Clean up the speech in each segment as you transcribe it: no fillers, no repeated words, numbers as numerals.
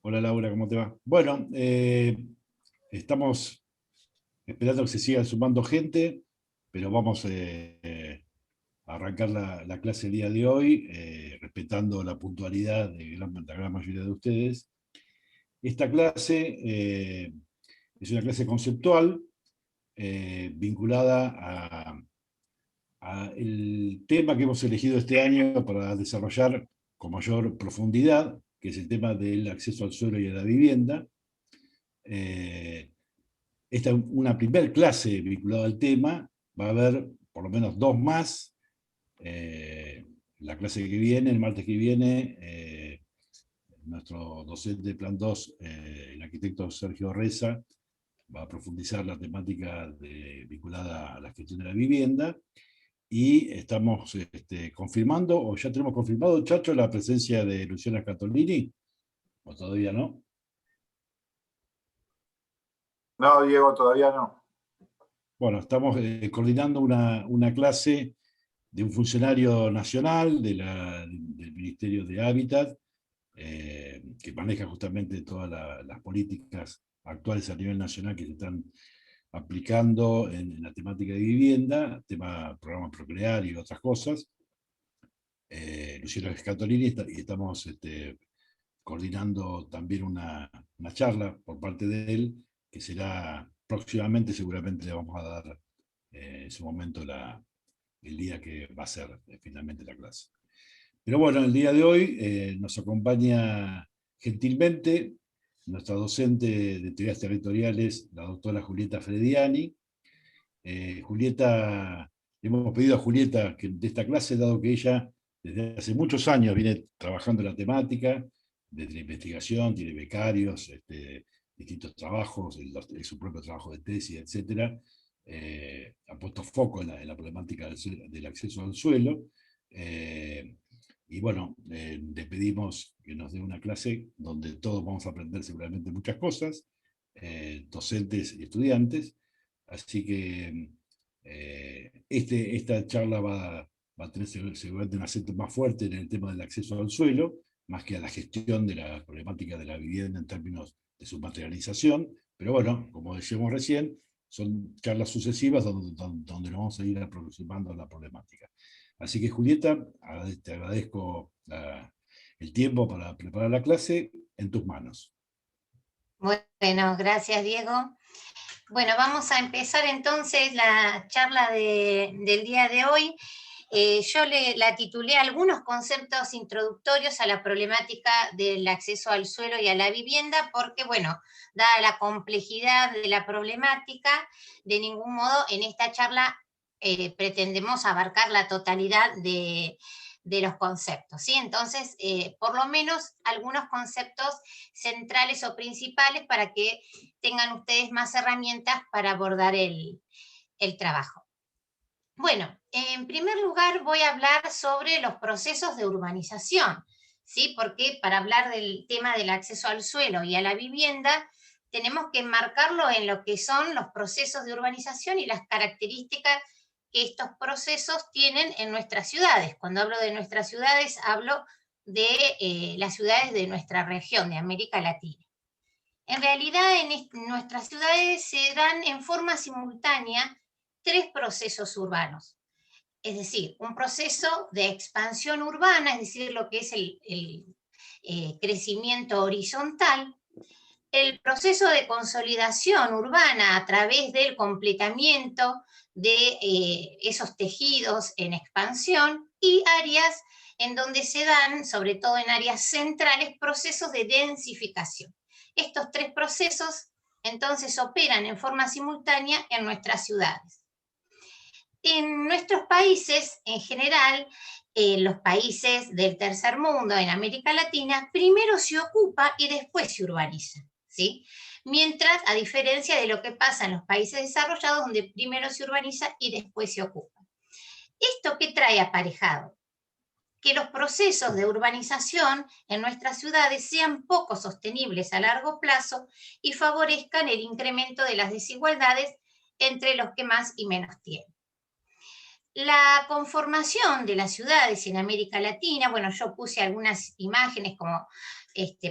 Hola Laura, ¿cómo te va? Bueno, estamos esperando que se siga sumando gente, pero vamos a arrancar la clase el día de hoy, respetando la puntualidad de la gran mayoría de ustedes. Esta clase es una clase conceptual vinculada a el tema que hemos elegido este año para desarrollar con mayor profundidad, que es el tema del acceso al suelo y a la vivienda. Esta es una primer clase vinculada al tema, va a haber por lo menos dos más. La clase que viene, el martes que viene, nuestro docente de Plan 2, el arquitecto Sergio Reza, va a profundizar la temática vinculada a la gestión de la vivienda. Y estamos confirmando, o ya tenemos confirmado, Chacho, la presencia de Luciana Scatolini, o todavía no. No, Diego, todavía no. Bueno, estamos coordinando una clase de un funcionario nacional del Ministerio de Hábitat, que maneja justamente todas las políticas actuales a nivel nacional que se están aplicando en la temática de vivienda, tema programa Procrear y otras cosas. Luciano Scatolini, y estamos coordinando también una charla por parte de él, que será próximamente, seguramente le vamos a dar en su momento el día que va a ser finalmente la clase. Pero bueno, el día de hoy nos acompaña gentilmente nuestra docente de teorías territoriales, la doctora Julieta Frediani. Julieta, hemos pedido a Julieta que de esta clase, dado que ella desde hace muchos años viene trabajando en la temática, desde la investigación, tiene becarios, distintos trabajos, su propio trabajo de tesis, etc. Ha puesto foco en la problemática del acceso al suelo. Y bueno, le pedimos que nos dé una clase donde todos vamos a aprender seguramente muchas cosas, docentes y estudiantes. Así que esta charla va a tener seguramente un acento más fuerte en el tema del acceso al suelo, más que a la gestión de la problemática de la vivienda en términos de su materialización. Pero bueno, como decíamos recién, son charlas sucesivas donde nos vamos a ir aproximando a la problemática. Así que Julieta, te agradezco el tiempo para preparar la clase, en tus manos. Bueno, gracias Diego. Bueno, vamos a empezar entonces la charla del día de hoy. Yo la titulé Algunos conceptos introductorios a la problemática del acceso al suelo y a la vivienda, porque, bueno, dada la complejidad de la problemática, de ningún modo en esta charla pretendemos abarcar la totalidad de los conceptos, ¿sí? Entonces, por lo menos algunos conceptos centrales o principales para que tengan ustedes más herramientas para abordar el trabajo. Bueno, en primer lugar voy a hablar sobre los procesos de urbanización, ¿sí? Porque para hablar del tema del acceso al suelo y a la vivienda, tenemos que enmarcarlo en lo que son los procesos de urbanización y las características que estos procesos tienen en nuestras ciudades. Cuando hablo de nuestras ciudades, hablo de las ciudades de nuestra región, de América Latina. En realidad, en nuestras ciudades se dan en forma simultánea tres procesos urbanos. Es decir, un proceso de expansión urbana, es decir, lo que es el crecimiento horizontal, el proceso de consolidación urbana a través del completamiento de esos tejidos en expansión, y áreas en donde se dan, sobre todo en áreas centrales, procesos de densificación. Estos tres procesos entonces operan en forma simultánea en nuestras ciudades. En nuestros países, en general, los países del tercer mundo, en América Latina, primero se ocupa y después se urbaniza, ¿sí? Mientras, a diferencia de lo que pasa en los países desarrollados, donde primero se urbaniza y después se ocupa. ¿Esto qué trae aparejado? Que los procesos de urbanización en nuestras ciudades sean poco sostenibles a largo plazo y favorezcan el incremento de las desigualdades entre los que más y menos tienen. La conformación de las ciudades en América Latina, bueno, yo puse algunas imágenes como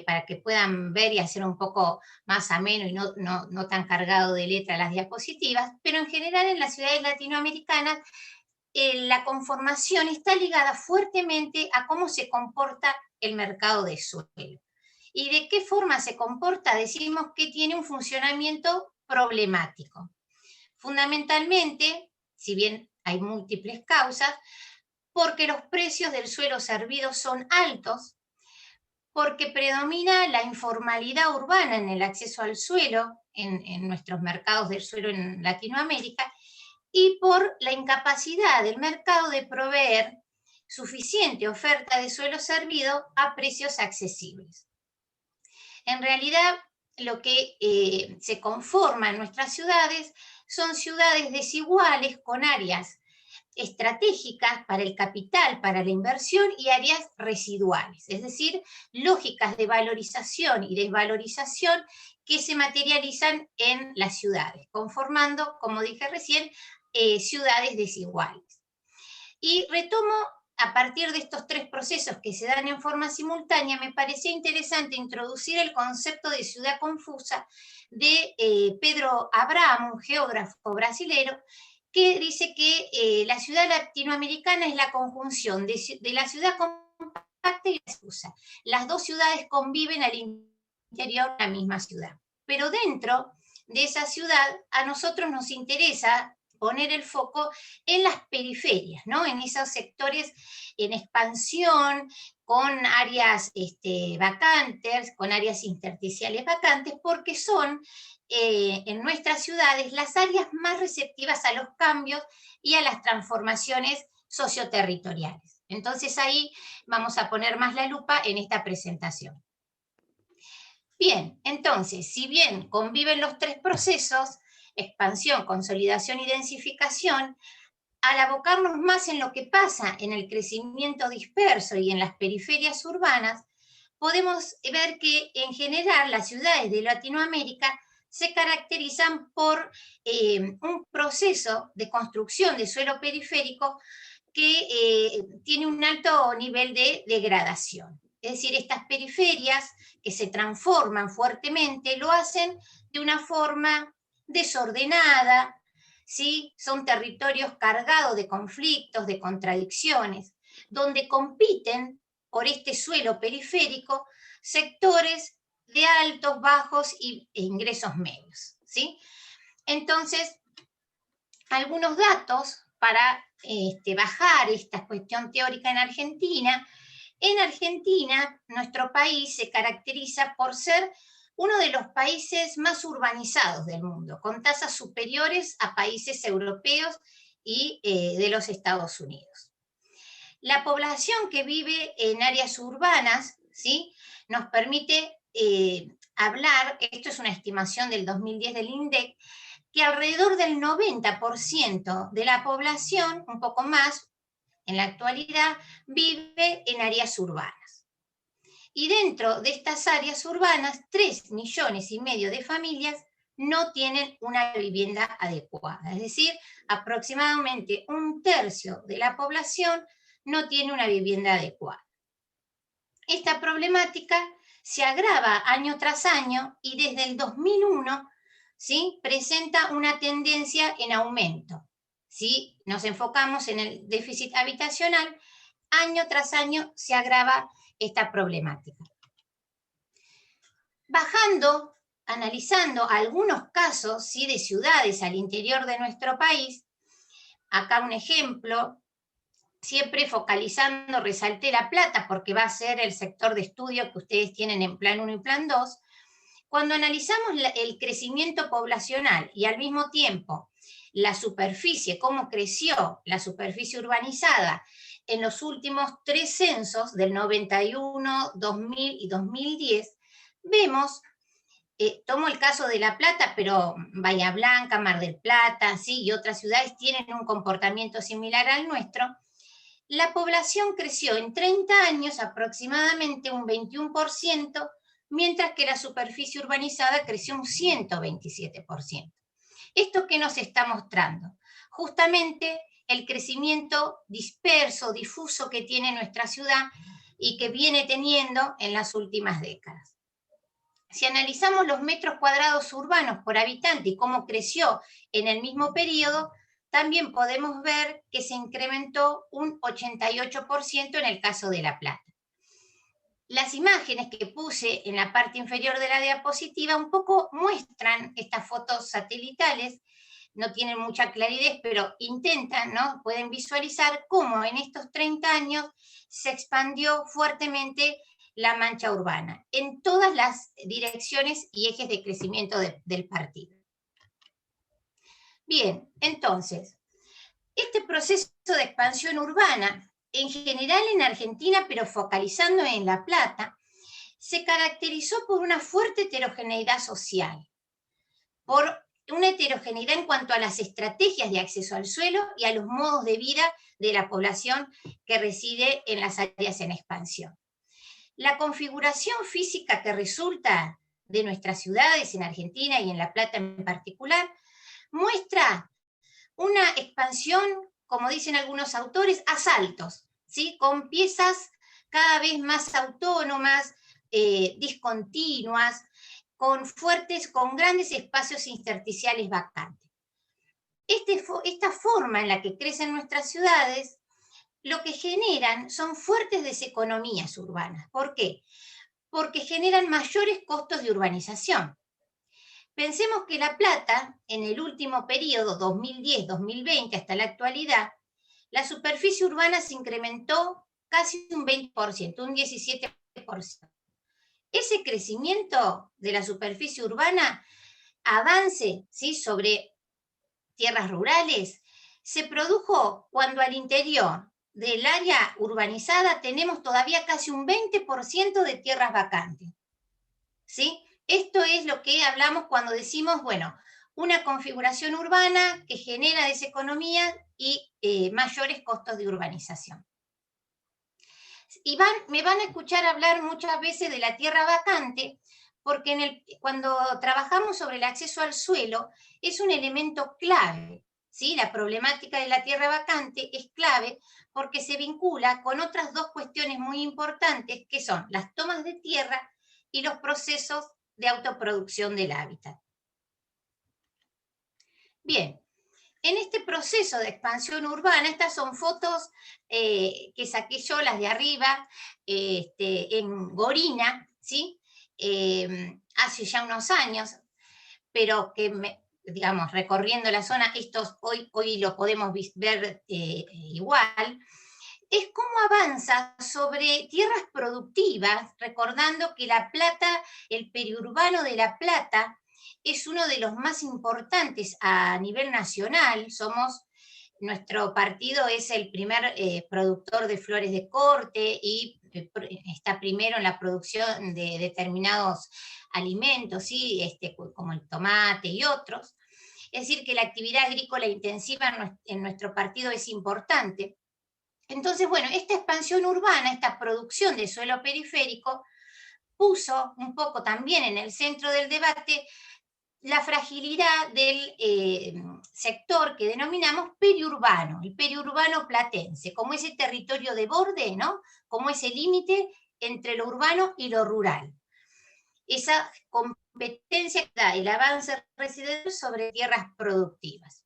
para que puedan ver y hacer un poco más ameno y no tan cargado de letra las diapositivas, pero en general en las ciudades latinoamericanas la conformación está ligada fuertemente a cómo se comporta el mercado de suelo. ¿Y de qué forma se comporta? Decimos que tiene un funcionamiento problemático. Fundamentalmente, si bien hay múltiples causas, porque los precios del suelo servido son altos, porque predomina la informalidad urbana en el acceso al suelo, en nuestros mercados del suelo en Latinoamérica, y por la incapacidad del mercado de proveer suficiente oferta de suelo servido a precios accesibles. En realidad, lo que se conforma en nuestras ciudades son ciudades desiguales con áreas estratégicas para el capital, para la inversión y áreas residuales, es decir, lógicas de valorización y desvalorización que se materializan en las ciudades, conformando, como dije recién, ciudades desiguales. Y retomo a partir de estos tres procesos que se dan en forma simultánea, me parecía interesante introducir el concepto de ciudad confusa de Pedro Abramo, un geógrafo brasilero, que dice que la ciudad latinoamericana es la conjunción de la ciudad compacta y la confusa. Las dos ciudades conviven al interior de la misma ciudad. Pero dentro de esa ciudad, a nosotros nos interesa poner el foco en las periferias, ¿no? En esos sectores en expansión, con áreas vacantes, con áreas intersticiales vacantes, porque son en nuestras ciudades las áreas más receptivas a los cambios y a las transformaciones socioterritoriales. Entonces ahí vamos a poner más la lupa en esta presentación. Bien, entonces, si bien conviven los tres procesos, expansión, consolidación y densificación, al abocarnos más en lo que pasa en el crecimiento disperso y en las periferias urbanas, podemos ver que en general las ciudades de Latinoamérica se caracterizan por un proceso de construcción de suelo periférico que tiene un alto nivel de degradación. Es decir, estas periferias que se transforman fuertemente lo hacen de una forma desordenada, ¿sí? Son territorios cargados de conflictos, de contradicciones, donde compiten por este suelo periférico sectores de altos, bajos e ingresos medios, ¿sí? Entonces, algunos datos para bajar esta cuestión teórica en Argentina. En Argentina, nuestro país se caracteriza por ser uno de los países más urbanizados del mundo, con tasas superiores a países europeos y de los Estados Unidos. La población que vive en áreas urbanas, ¿sí?, nos permite hablar, esto es una estimación del 2010 del INDEC, que alrededor del 90% de la población, un poco más, en la actualidad, vive en áreas urbanas. Y dentro de estas áreas urbanas, 3,5 millones de familias no tienen una vivienda adecuada. Es decir, aproximadamente 1/3 de la población no tiene una vivienda adecuada. Esta problemática se agrava año tras año y desde el 2001, ¿sí?, presenta una tendencia en aumento. Si nos enfocamos en el déficit habitacional, año tras año se agrava esta problemática. Bajando, analizando algunos casos, ¿sí?, de ciudades al interior de nuestro país, acá un ejemplo, siempre focalizando, resalté La Plata porque va a ser el sector de estudio que ustedes tienen en Plan 1 y Plan 2, cuando analizamos el crecimiento poblacional y al mismo tiempo la superficie, cómo creció la superficie urbanizada en los últimos 3 censos, del 91, 2000 y 2010, vemos, tomo el caso de La Plata, pero Bahía Blanca, Mar del Plata, ¿sí?, y otras ciudades tienen un comportamiento similar al nuestro. La población creció en 30 años aproximadamente un 21%, mientras que la superficie urbanizada creció un 127%. ¿Esto qué nos está mostrando? Justamente el crecimiento disperso, difuso que tiene nuestra ciudad, y que viene teniendo en las últimas décadas. Si analizamos los metros cuadrados urbanos por habitante y cómo creció en el mismo periodo, también podemos ver que se incrementó un 88% en el caso de La Plata. Las imágenes que puse en la parte inferior de la diapositiva un poco muestran estas fotos satelitales, no tienen mucha claridad, pero intentan, ¿no? Pueden visualizar cómo en estos 30 años se expandió fuertemente la mancha urbana, en todas las direcciones y ejes de crecimiento del partido. Bien, entonces, este proceso de expansión urbana, en general en Argentina, pero focalizando en La Plata, se caracterizó por una fuerte heterogeneidad social, por una heterogeneidad en cuanto a las estrategias de acceso al suelo y a los modos de vida de la población que reside en las áreas en expansión. La configuración física que resulta de nuestras ciudades en Argentina y en La Plata en particular muestra una expansión, como dicen algunos autores, a saltos, ¿sí? Con piezas cada vez más autónomas, discontinuas, con grandes espacios intersticiales vacantes. Esta forma en la que crecen nuestras ciudades, lo que generan son fuertes deseconomías urbanas. ¿Por qué? Porque generan mayores costos de urbanización. Pensemos que La Plata, en el último periodo, 2010-2020 hasta la actualidad, la superficie urbana se incrementó casi un 20%, un 17%. Ese crecimiento de la superficie urbana, avance, ¿sí?, sobre tierras rurales, se produjo cuando al interior del área urbanizada tenemos todavía casi un 20% de tierras vacantes, ¿sí? Esto es lo que hablamos cuando decimos, bueno, una configuración urbana que genera deseconomía y mayores costos de urbanización. Y me van a escuchar hablar muchas veces de la tierra vacante, porque cuando trabajamos sobre el acceso al suelo es un elemento clave, ¿sí? La problemática de la tierra vacante es clave porque se vincula con otras dos cuestiones muy importantes, que son las tomas de tierra y los procesos de autoproducción del hábitat. Bien, en este proceso de expansión urbana, estas son fotos que saqué yo, las de arriba, en Gorina, ¿sí? Hace ya unos años, pero que, digamos, recorriendo la zona, hoy lo podemos ver igual, es cómo avanza sobre tierras productivas, recordando que La Plata, el periurbano de La Plata, es uno de los más importantes a nivel nacional. Nuestro partido es el primer productor de flores de corte y está primero en la producción de determinados alimentos, ¿sí? Como el tomate y otros. Es decir, que la actividad agrícola intensiva en nuestro partido es importante. Entonces, bueno, esta expansión urbana, esta producción de suelo periférico, puso un poco también en el centro del debate la fragilidad del sector que denominamos periurbano, el periurbano platense, como ese territorio de borde, ¿no? Como ese límite entre lo urbano y lo rural. Esa competencia que da el avance residencial sobre tierras productivas.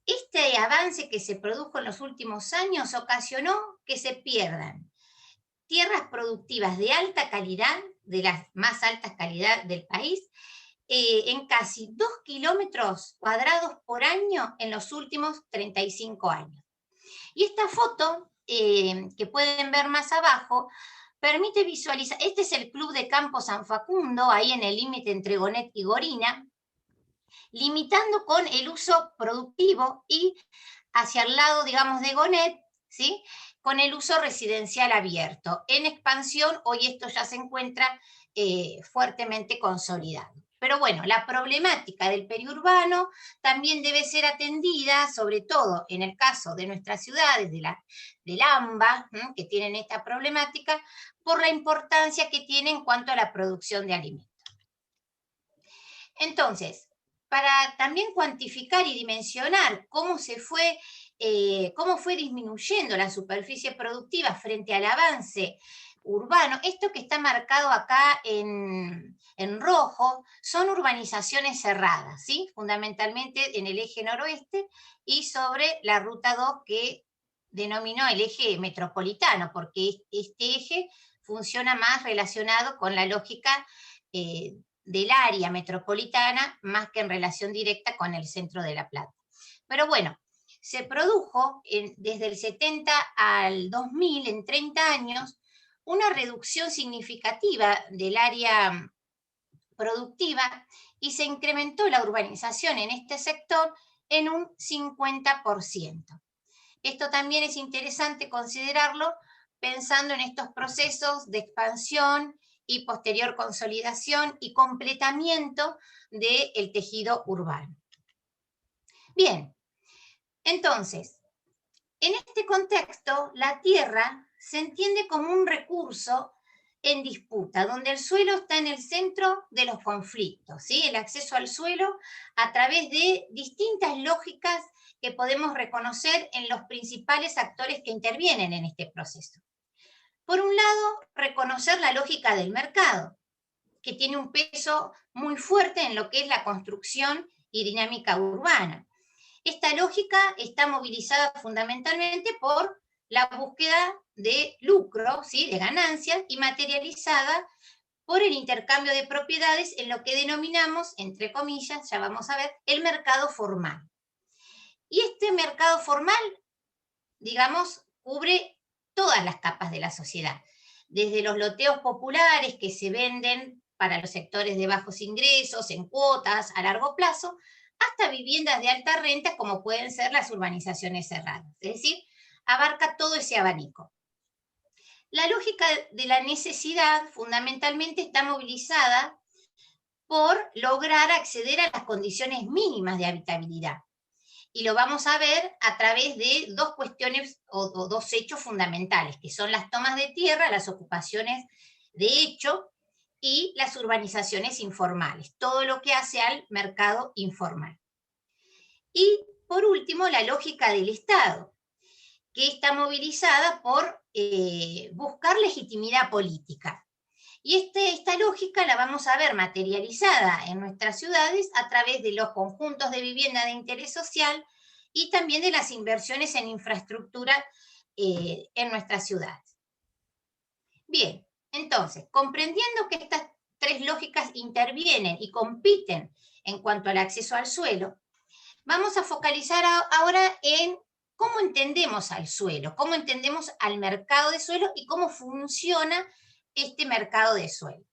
Este avance que se produjo en los últimos años ocasionó que se pierdan tierras productivas de alta calidad, de las más altas calidad del país, en casi 2 kilómetros cuadrados por año en los últimos 35 años. Y esta foto, que pueden ver más abajo, permite visualizar, este es el Club de Campo San Facundo, ahí en el límite entre Gonet y Gorina, limitando con el uso productivo y hacia el lado, digamos, de Gonet, ¿sí?, con el uso residencial abierto. En expansión, hoy esto ya se encuentra fuertemente consolidado. Pero bueno, la problemática del periurbano también debe ser atendida, sobre todo en el caso de nuestras ciudades, del AMBA, que tienen esta problemática, por la importancia que tiene en cuanto a la producción de alimentos. Entonces, para también cuantificar y dimensionar cómo se fue cómo fue disminuyendo la superficie productiva frente al avance urbano. Esto que está marcado acá en rojo son urbanizaciones cerradas, ¿sí? Fundamentalmente en el eje noroeste y sobre la ruta 2 que denominó el eje metropolitano, porque este eje funciona más relacionado con la lógica del área metropolitana, más que en relación directa con el centro de La Plata. Pero bueno, se produjo desde el 70 al 2000, en 30 años, una reducción significativa del área productiva y se incrementó la urbanización en este sector en un 50%. Esto también es interesante considerarlo pensando en estos procesos de expansión y posterior consolidación y completamiento del tejido urbano. Bien, entonces, en este contexto, la tierra se entiende como un recurso en disputa, donde el suelo está en el centro de los conflictos, ¿sí? El acceso al suelo a través de distintas lógicas que podemos reconocer en los principales actores que intervienen en este proceso. Por un lado, reconocer la lógica del mercado, que tiene un peso muy fuerte en lo que es la construcción y dinámica urbana. Esta lógica está movilizada fundamentalmente por la búsqueda de lucro, ¿sí? De ganancias, y materializada por el intercambio de propiedades en lo que denominamos, entre comillas, ya vamos a ver, el mercado formal. Y este mercado formal, digamos, cubre todas las capas de la sociedad, desde los loteos populares que se venden para los sectores de bajos ingresos, en cuotas, a largo plazo, hasta viviendas de alta renta como pueden ser las urbanizaciones cerradas. Es decir, abarca todo ese abanico. La lógica de la necesidad fundamentalmente está movilizada por lograr acceder a las condiciones mínimas de habitabilidad. Y lo vamos a ver a través de dos cuestiones o dos hechos fundamentales, que son las tomas de tierra, las ocupaciones de hecho y las urbanizaciones informales, todo lo que hace al mercado informal. Y por último, la lógica del Estado, que está movilizada por buscar legitimidad política. Y esta lógica la vamos a ver materializada en nuestras ciudades a través de los conjuntos de vivienda de interés social y también de las inversiones en infraestructura en nuestras ciudades. Bien, entonces, comprendiendo que estas tres lógicas intervienen y compiten en cuanto al acceso al suelo, vamos a focalizar ahora en cómo entendemos al suelo, cómo entendemos al mercado de suelo y cómo funciona este mercado de suelo.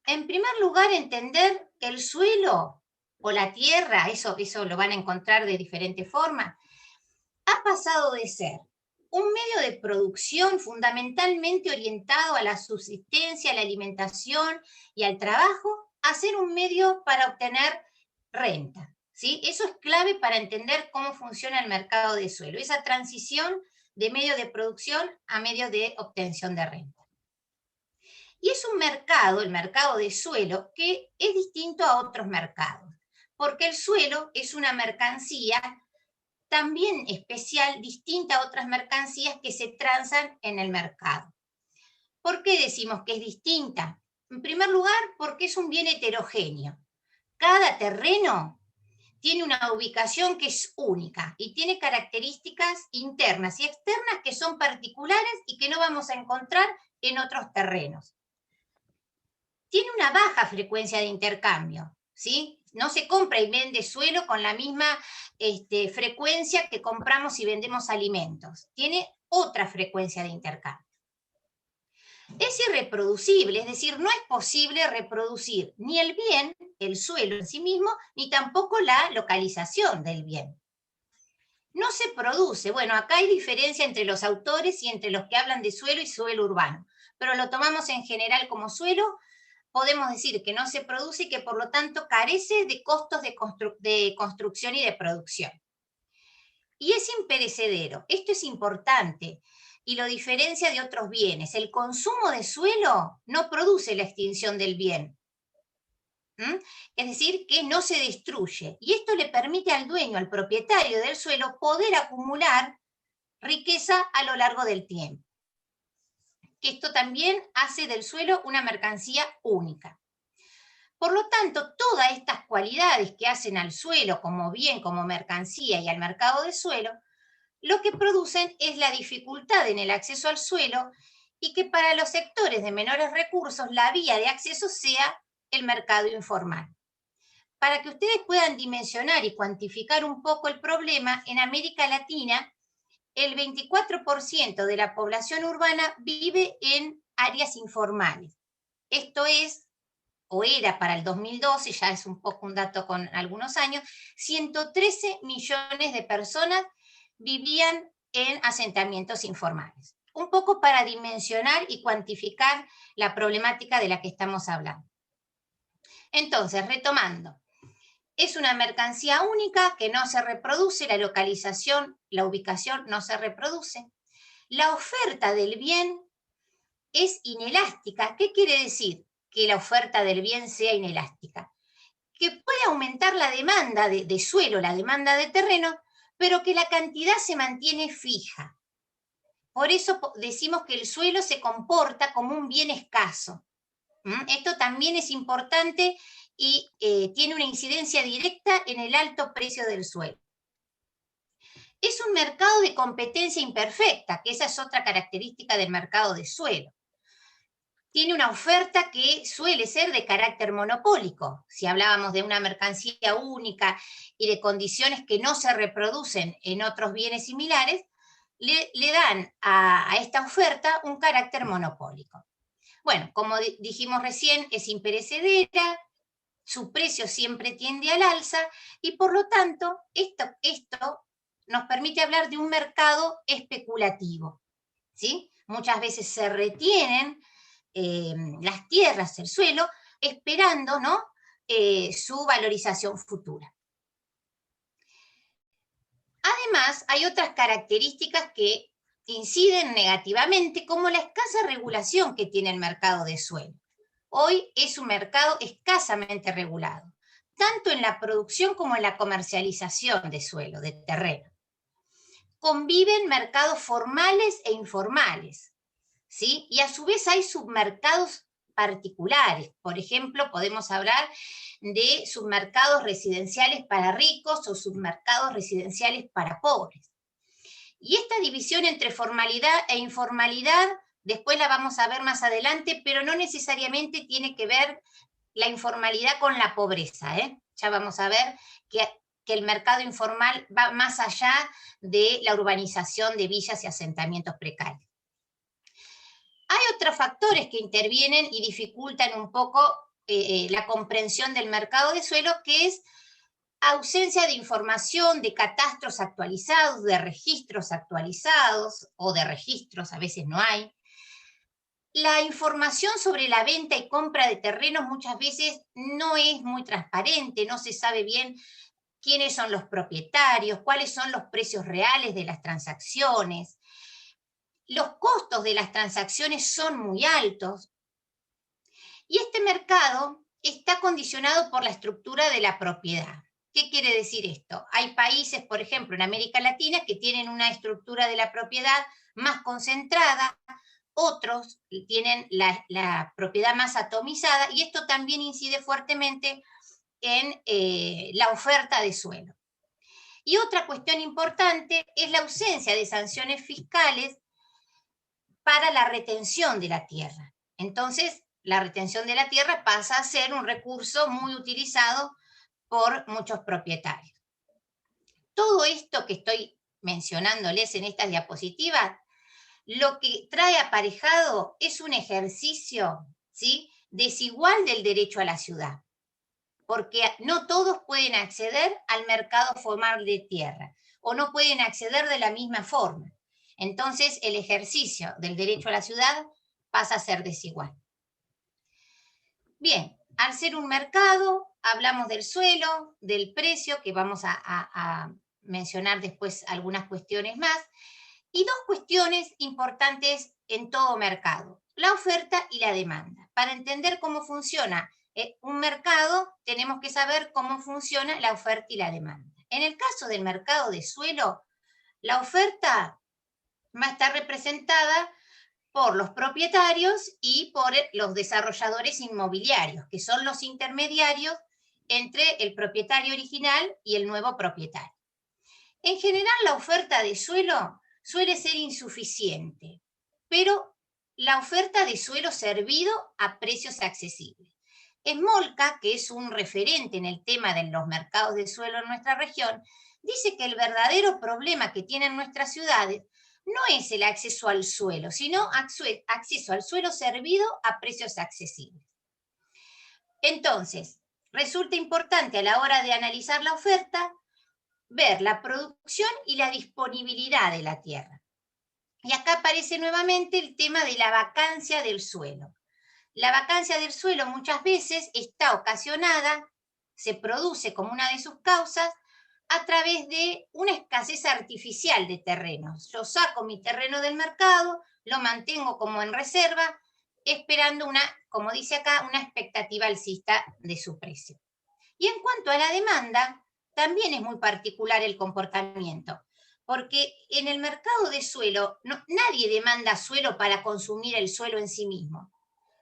En primer lugar, entender que el suelo o la tierra, eso lo van a encontrar de diferentes formas, ha pasado de ser un medio de producción fundamentalmente orientado a la subsistencia, a la alimentación y al trabajo, a ser un medio para obtener renta, ¿sí? Eso es clave para entender cómo funciona el mercado de suelo, esa transición de medio de producción a medio de obtención de renta. Y es un mercado, el mercado de suelo, que es distinto a otros mercados, porque el suelo es una mercancía también especial, distinta a otras mercancías que se transan en el mercado. ¿Por qué decimos que es distinta? En primer lugar, porque es un bien heterogéneo. Cada terreno tiene una ubicación que es única y tiene características internas y externas que son particulares y que no vamos a encontrar en otros terrenos. Tiene una baja frecuencia de intercambio, ¿sí? No se compra y vende suelo con la misma frecuencia que compramos y vendemos alimentos. Tiene otra frecuencia de intercambio. Es irreproducible, es decir, no es posible reproducir ni el bien, el suelo en sí mismo, ni tampoco la localización del bien. No se produce, bueno, acá hay diferencia entre los autores y entre los que hablan de suelo y suelo urbano, pero lo tomamos en general como suelo. Podemos decir que no se produce y que por lo tanto carece de costos de construcción y de producción. Y es imperecedero. Esto es importante y lo diferencia de otros bienes. El consumo de suelo no produce la extinción del bien. Es decir, que no se destruye. Y esto le permite al dueño, al propietario del suelo, poder acumular riqueza a lo largo del tiempo. Esto también hace del suelo una mercancía única. Por lo tanto, todas estas cualidades que hacen al suelo como bien, como mercancía y al mercado de suelo, lo que producen es la dificultad en el acceso al suelo y que para los sectores de menores recursos la vía de acceso sea el mercado informal. Para que ustedes puedan dimensionar y cuantificar un poco el problema, en América Latina el 24% de la población urbana vive en áreas informales. Esto es, o era para el 2012, ya es un poco un dato con algunos años, 113 millones de personas vivían en asentamientos informales. Un poco para dimensionar y cuantificar la problemática de la que estamos hablando. Entonces, retomando, es una mercancía única que no se reproduce, la localización, la ubicación no se reproduce. La oferta del bien es inelástica. ¿Qué quiere decir que la oferta del bien sea inelástica? Que puede aumentar la demanda de suelo, la demanda de terreno, pero que la cantidad se mantiene fija. Por eso decimos que el suelo se comporta como un bien escaso. Esto también es importante y tiene una incidencia directa en el alto precio del suelo. Es un mercado de competencia imperfecta, que esa es otra característica del mercado de suelo. Tiene una oferta que suele ser de carácter monopólico. Si hablábamos de una mercancía única y de condiciones que no se reproducen en otros bienes similares, le dan a esta oferta un carácter monopólico. Bueno, como dijimos recién, es imperecedera, su precio siempre tiende al alza y por lo tanto esto nos permite hablar de un mercado especulativo, ¿sí? Muchas veces se retienen las tierras, el suelo, esperando, ¿no? Su valorización futura. Además, hay otras características que inciden negativamente, como la escasa regulación que tiene el mercado de suelo. Hoy es un mercado escasamente regulado, tanto en la producción como en la comercialización de suelo, de terreno. Conviven mercados formales e informales, ¿sí? Y a su vez hay submercados particulares. Por ejemplo, podemos hablar de submercados residenciales para ricos o submercados residenciales para pobres. Y esta división entre formalidad e informalidad, después la vamos a ver más adelante, pero no necesariamente tiene que ver la informalidad con la pobreza, ¿eh? Ya vamos a ver que el mercado informal va más allá de la urbanización de villas y asentamientos precarios. Hay otros factores que intervienen y dificultan un poco la comprensión del mercado de suelo, que es ausencia de información, de catastros actualizados, de registros actualizados, o de registros, a veces no hay. La información sobre la venta y compra de terrenos muchas veces no es muy transparente, no se sabe bien quiénes son los propietarios, cuáles son los precios reales de las transacciones. Los costos de las transacciones son muy altos. Y este mercado está condicionado por la estructura de la propiedad. ¿Qué quiere decir esto? Hay países, por ejemplo, en América Latina, que tienen una estructura de la propiedad más concentrada, otros tienen la propiedad más atomizada, y esto también incide fuertemente en la oferta de suelo. Y otra cuestión importante es la ausencia de sanciones fiscales para la retención de la tierra. Entonces, la retención de la tierra pasa a ser un recurso muy utilizado por muchos propietarios. Todo esto que estoy mencionándoles en estas diapositivas, lo que trae aparejado es un ejercicio, ¿sí?, desigual del derecho a la ciudad, porque no todos pueden acceder al mercado formal de tierra, o no pueden acceder de la misma forma. Entonces, el ejercicio del derecho a la ciudad pasa a ser desigual. Bien, al ser un mercado, hablamos del suelo, del precio, que vamos a mencionar después algunas cuestiones más, y dos cuestiones importantes en todo mercado: la oferta y la demanda. Para entender cómo funciona un mercado tenemos que saber cómo funciona la oferta y la demanda. En el caso del mercado de suelo, la oferta va a estar representada por los propietarios y por los desarrolladores inmobiliarios, que son los intermediarios entre el propietario original y el nuevo propietario. En general, la oferta de suelo suele ser insuficiente, pero la oferta de suelo servido a precios accesibles. Smolka, que es un referente en el tema de los mercados de suelo en nuestra región, dice que el verdadero problema que tienen nuestras ciudades no es el acceso al suelo, sino acceso al suelo servido a precios accesibles. Entonces, resulta importante a la hora de analizar la oferta ver la producción y la disponibilidad de la tierra. Y acá aparece nuevamente el tema de la vacancia del suelo. La vacancia del suelo muchas veces está ocasionada, se produce como una de sus causas, a través de una escasez artificial de terrenos. Yo saco mi terreno del mercado, lo mantengo como en reserva, esperando como dice acá, una expectativa alcista de su precio. Y en cuanto a la demanda, también es muy particular el comportamiento, porque en el mercado de suelo nadie demanda suelo para consumir el suelo en sí mismo,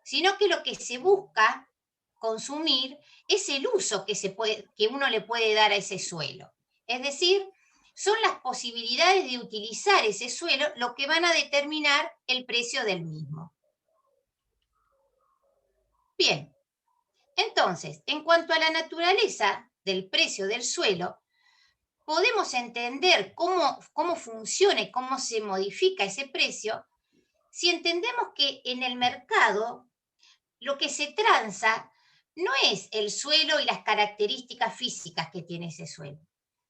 sino que lo que se busca consumir es el uso que uno le puede dar a ese suelo. Es decir, son las posibilidades de utilizar ese suelo lo que van a determinar el precio del mismo. Bien, entonces, en cuanto a la naturaleza del precio del suelo, podemos entender cómo funciona y cómo se modifica ese precio si entendemos que en el mercado lo que se transa no es el suelo y las características físicas que tiene ese suelo,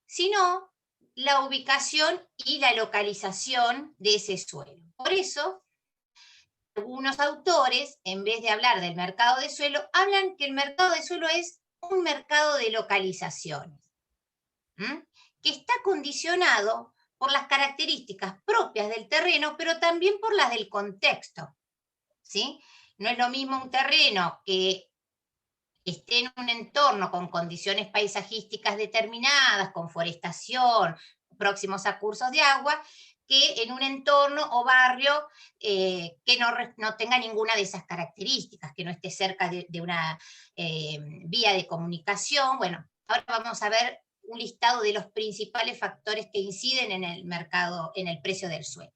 sino la ubicación y la localización de ese suelo. Por eso, algunos autores, en vez de hablar del mercado de suelo, hablan que el mercado de suelo es un mercado de localizaciones, que está condicionado por las características propias del terreno, pero también por las del contexto, ¿sí? No es lo mismo un terreno que esté en un entorno con condiciones paisajísticas determinadas, con forestación, próximos a cursos de agua, que en un entorno o barrio que no tenga ninguna de esas características, que no esté cerca de una vía de comunicación. Bueno, ahora vamos a ver un listado de los principales factores que inciden en el mercado, en el precio del suelo.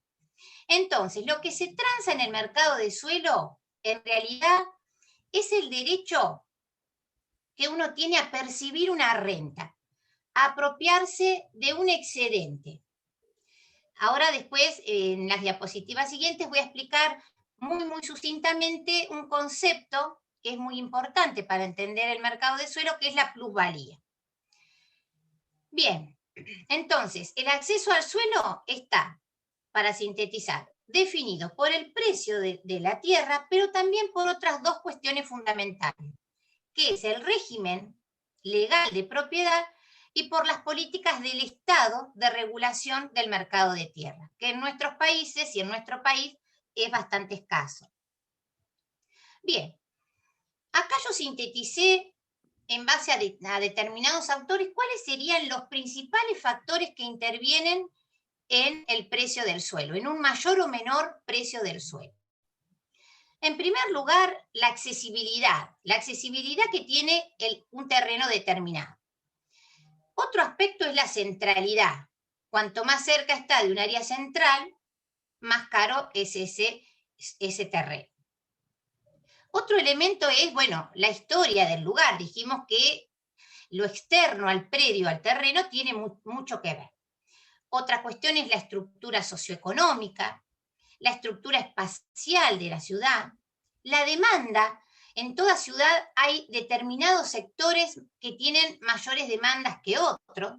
Entonces, lo que se transa en el mercado de suelo, en realidad, es el derecho que uno tiene a percibir una renta, a apropiarse de un excedente. Ahora después, en las diapositivas siguientes, voy a explicar muy sucintamente un concepto que es muy importante para entender el mercado de suelo, que es la plusvalía. Bien, entonces, el acceso al suelo está, para sintetizar, definido por el precio de la tierra, pero también por otras dos cuestiones fundamentales, que es el régimen legal de propiedad y por las políticas del Estado de regulación del mercado de tierra, que en nuestros países y en nuestro país es bastante escaso. Bien, acá yo sinteticé en base a determinados autores cuáles serían los principales factores que intervienen en el precio del suelo, en un mayor o menor precio del suelo. En primer lugar, la accesibilidad que tiene un terreno determinado. Otro aspecto es la centralidad. Cuanto más cerca está de un área central, más caro es ese terreno. Otro elemento es, bueno, la historia del lugar. Dijimos que lo externo al predio, al terreno, tiene mucho que ver. Otra cuestión es la estructura socioeconómica, la estructura espacial de la ciudad, la demanda. En toda ciudad hay determinados sectores que tienen mayores demandas que otros.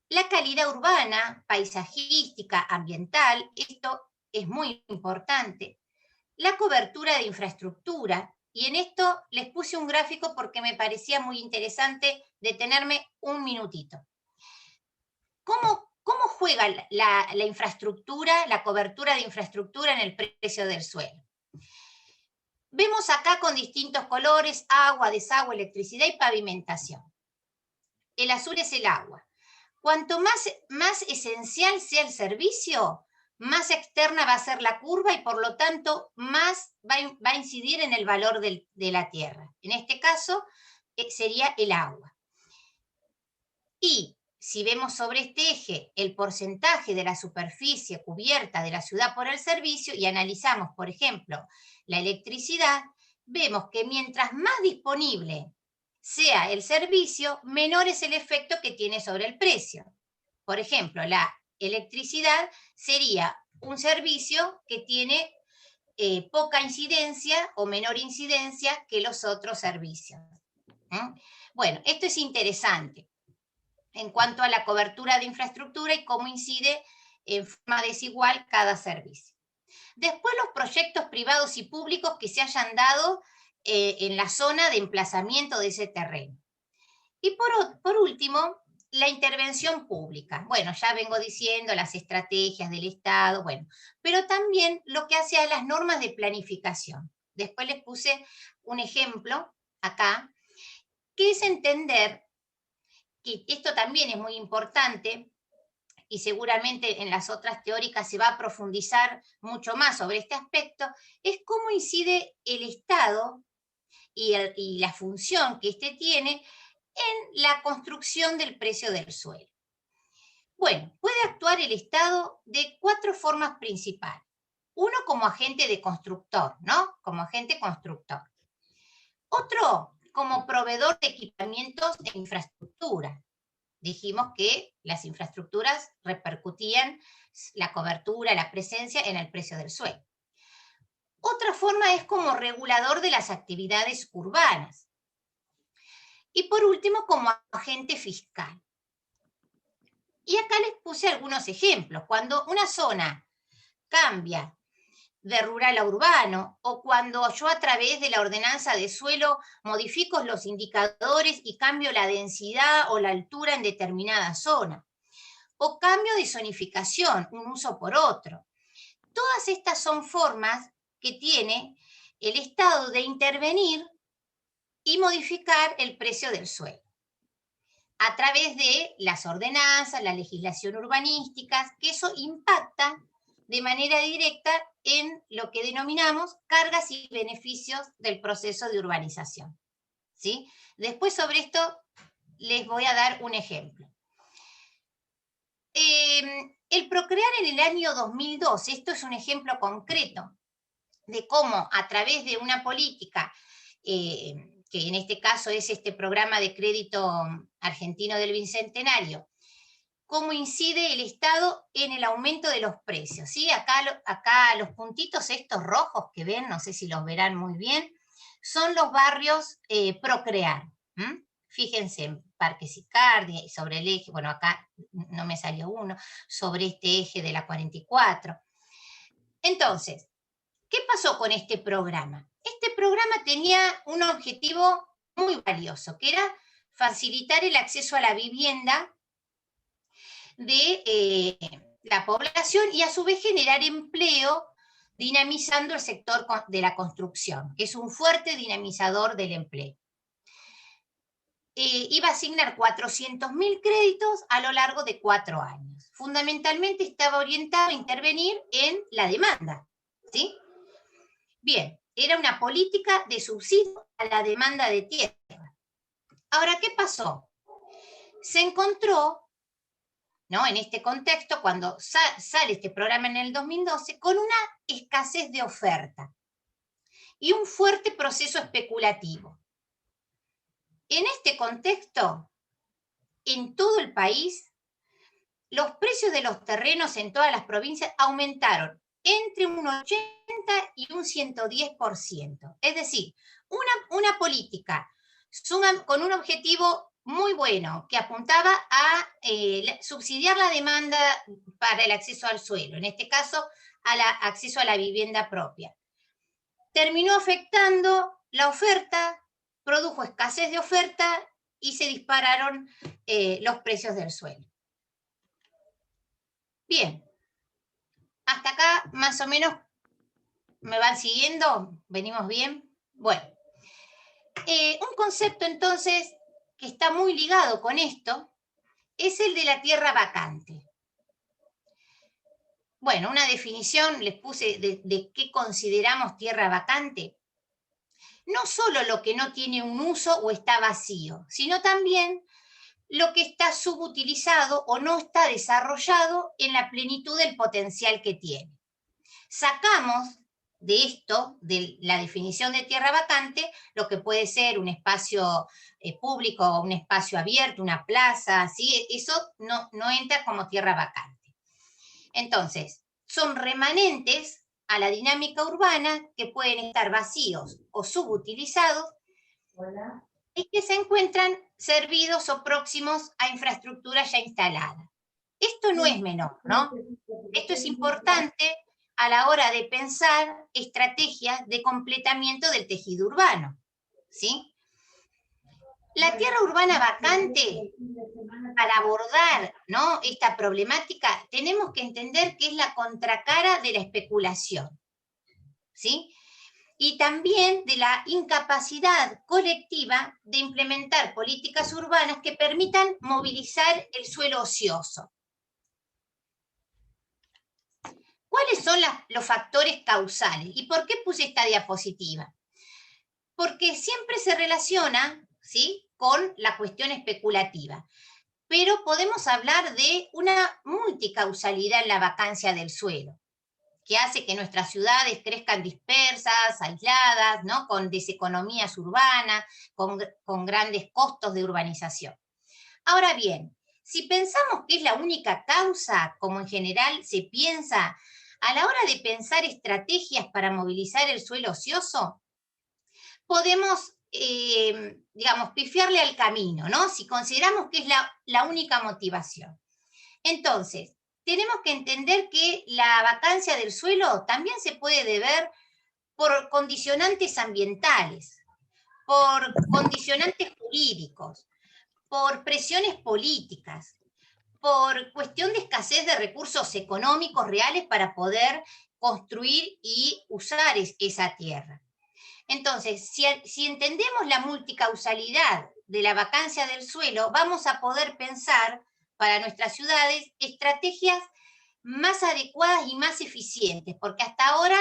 La calidad urbana, paisajística, ambiental, esto es muy importante. La cobertura de infraestructura, y en esto les puse un gráfico porque me parecía muy interesante detenerme un minutito. ¿Cómo juega la infraestructura, la cobertura de infraestructura en el precio del suelo? Vemos acá con distintos colores, agua, desagüe, electricidad y pavimentación. El azul es el agua. Cuanto más esencial sea el servicio, más externa va a ser la curva y por lo tanto más va a incidir en el valor de la tierra. En este caso sería el agua. Y si vemos sobre este eje el porcentaje de la superficie cubierta de la ciudad por el servicio y analizamos, por ejemplo, la electricidad, vemos que mientras más disponible sea el servicio, menor es el efecto que tiene sobre el precio. Por ejemplo, la electricidad sería un servicio que tiene poca incidencia o menor incidencia que los otros servicios. Bueno, esto es interesante en cuanto a la cobertura de infraestructura y cómo incide en forma desigual cada servicio. Después los proyectos privados y públicos que se hayan dado en la zona de emplazamiento de ese terreno. Y por último, la intervención pública. Bueno, ya vengo diciendo las estrategias del Estado, bueno, pero también lo que hace a las normas de planificación. Después les puse un ejemplo acá, que es entender que esto también es muy importante y seguramente en las otras teóricas se va a profundizar mucho más sobre este aspecto, es cómo incide el Estado y la función que éste tiene en la construcción del precio del suelo. Bueno, puede actuar el Estado de 4 formas principales. Uno como agente de constructor, ¿no? Como agente constructor. Otro como proveedor de equipamientos de infraestructura. Dijimos que las infraestructuras repercutían la cobertura, la presencia en el precio del suelo. Otra forma es como regulador de las actividades urbanas. Y por último, como agente fiscal. Y acá les puse algunos ejemplos. Cuando una zona cambia de rural a urbano, o cuando yo a través de la ordenanza de suelo modifico los indicadores y cambio la densidad o la altura en determinada zona, o cambio de zonificación, un uso por otro. Todas estas son formas que tiene el Estado de intervenir y modificar el precio del suelo a través de las ordenanzas, la legislación urbanística, que eso impacta de manera directa en lo que denominamos cargas y beneficios del proceso de urbanización. ¿Sí? Después sobre esto les voy a dar un ejemplo. El Procrear en el año 2002, esto es un ejemplo concreto de cómo a través de una política que en este caso es este programa de crédito argentino del Bicentenario, cómo incide el Estado en el aumento de los precios. ¿Sí? Acá los puntitos estos rojos que ven, no sé si los verán muy bien, son los barrios Procrear. Fíjense, Parque Sicardi, sobre el eje, bueno, acá no me salió uno, sobre este eje de la 44. Entonces, ¿qué pasó con este programa? Este programa tenía un objetivo muy valioso, que era facilitar el acceso a la vivienda de la población y a su vez generar empleo dinamizando el sector de la construcción, que es un fuerte dinamizador del empleo. Iba a asignar 400.000 créditos a lo largo de 4 años. Fundamentalmente estaba orientado a intervenir en la demanda, ¿sí? Bien, era una política de subsidio a la demanda de tierra. Ahora, ¿qué pasó? Se encontró, ¿no?, en este contexto, cuando sale este programa en el 2012, con una escasez de oferta y un fuerte proceso especulativo. En este contexto, en todo el país, los precios de los terrenos en todas las provincias aumentaron entre un 80 y un 110%. Es decir, una política con un objetivo muy bueno, que apuntaba a subsidiar la demanda para el acceso al suelo, en este caso, acceso a la vivienda propia. Terminó afectando la oferta, produjo escasez de oferta y se dispararon los precios del suelo. Bien, hasta acá más o menos me van siguiendo, venimos bien. Bueno, un concepto entonces que está muy ligado con esto es el de la tierra vacante. Bueno, una definición les puse de qué consideramos tierra vacante. No solo lo que no tiene un uso o está vacío, sino también lo que está subutilizado o no está desarrollado en la plenitud del potencial que tiene. Sacamos de esto, de la definición de tierra vacante, lo que puede ser un espacio público, un espacio abierto, una plaza, ¿sí? Eso no entra como tierra vacante. Entonces, son remanentes a la dinámica urbana que pueden estar vacíos o subutilizados y que se encuentran servidos o próximos a infraestructura ya instalada. Esto no es menor, ¿no? Esto es importante a la hora de pensar estrategias de completamiento del tejido urbano, ¿sí? La tierra urbana vacante, para abordar, ¿no?, esta problemática, tenemos que entender que es la contracara de la especulación, ¿sí? Y también de la incapacidad colectiva de implementar políticas urbanas que permitan movilizar el suelo ocioso. ¿Cuáles son los factores causales? ¿Y por qué puse esta diapositiva? Porque siempre se relaciona, ¿sí?, con la cuestión especulativa. Pero podemos hablar de una multicausalidad en la vacancia del suelo, que hace que nuestras ciudades crezcan dispersas, aisladas, ¿no?, con deseconomías urbanas, con grandes costos de urbanización. Ahora bien, si pensamos que es la única causa, como en general se piensa, a la hora de pensar estrategias para movilizar el suelo ocioso, podemos, digamos, pifiarle al camino, ¿no?, si consideramos que es la única motivación. Entonces, tenemos que entender que la vacancia del suelo también se puede deber por condicionantes ambientales, por condicionantes jurídicos, por presiones políticas, por cuestión de escasez de recursos económicos reales para poder construir y usar esa tierra. Entonces, si entendemos la multicausalidad de la vacancia del suelo, vamos a poder pensar para nuestras ciudades estrategias más adecuadas y más eficientes, porque hasta ahora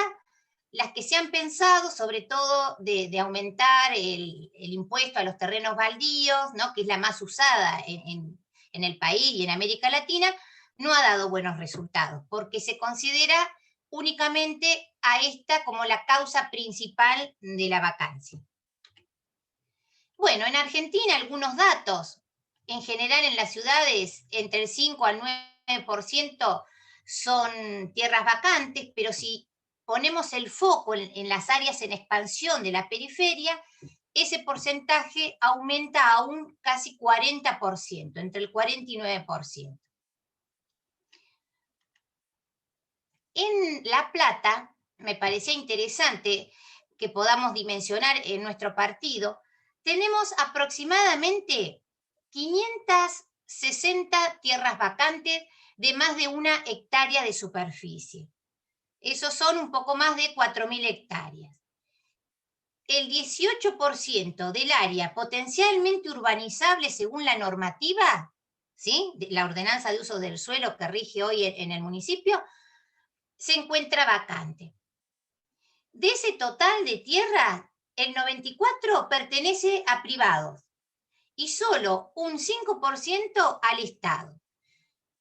las que se han pensado, sobre todo de aumentar el impuesto a los terrenos baldíos, ¿no?, que es la más usada en el país y en América Latina, no ha dado buenos resultados, porque se considera únicamente a esta como la causa principal de la vacancia. Bueno, en Argentina algunos datos. En general en las ciudades entre el 5 al 9% son tierras vacantes, pero si ponemos el foco en las áreas en expansión de la periferia, ese porcentaje aumenta a un casi 40%, entre el 40 y 9%. En La Plata, me parecía interesante que podamos dimensionar en nuestro partido, tenemos aproximadamente 560 tierras vacantes de más de 1 hectárea de superficie. Esos son un poco más de 4.000 hectáreas. El 18% del área potencialmente urbanizable según la normativa, ¿sí?, la ordenanza de uso del suelo que rige hoy en el municipio, se encuentra vacante. De ese total de tierra, el 94% pertenece a privados y solo un 5% al Estado.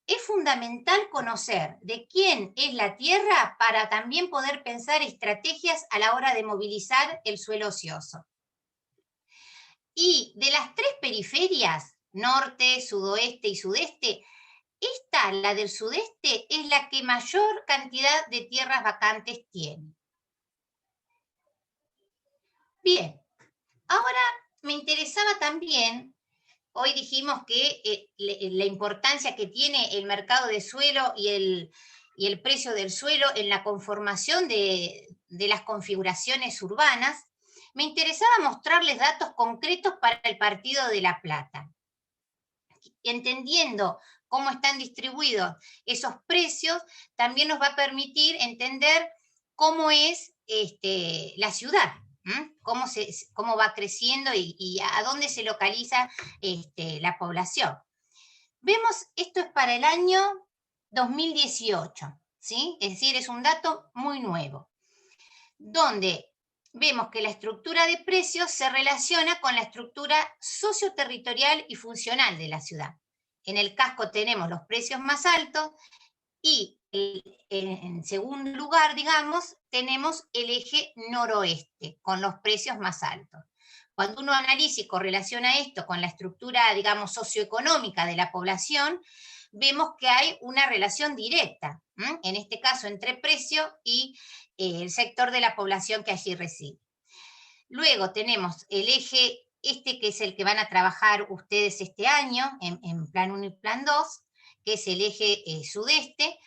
Es fundamental conocer de quién es la tierra para también poder pensar estrategias a la hora de movilizar el suelo ocioso. Y de las 3 periferias, norte, sudoeste y sudeste, esta, la del sudeste, es la que mayor cantidad de tierras vacantes tiene. Bien, ahora me interesaba también, hoy dijimos que la importancia que tiene el mercado de suelo y el precio del suelo en la conformación de las configuraciones urbanas, me interesaba mostrarles datos concretos para el partido de La Plata. Entendiendo cómo están distribuidos esos precios, también nos va a permitir entender cómo es la ciudad, cómo va creciendo y a dónde se localiza la población. Vemos, esto es para el año 2018, ¿sí? Es decir, es un dato muy nuevo, donde vemos que la estructura de precios se relaciona con la estructura socioterritorial y funcional de la ciudad. En el casco tenemos los precios más altos y en segundo lugar, digamos, tenemos el eje noroeste con los precios más altos. Cuando uno analiza y correlaciona esto con la estructura, digamos, socioeconómica de la población, vemos que hay una relación directa, en este caso entre precio y el sector de la población que allí reside. Luego tenemos el eje que es el que van a trabajar ustedes este año en Plan 1 y Plan 2, que es el eje sudoeste,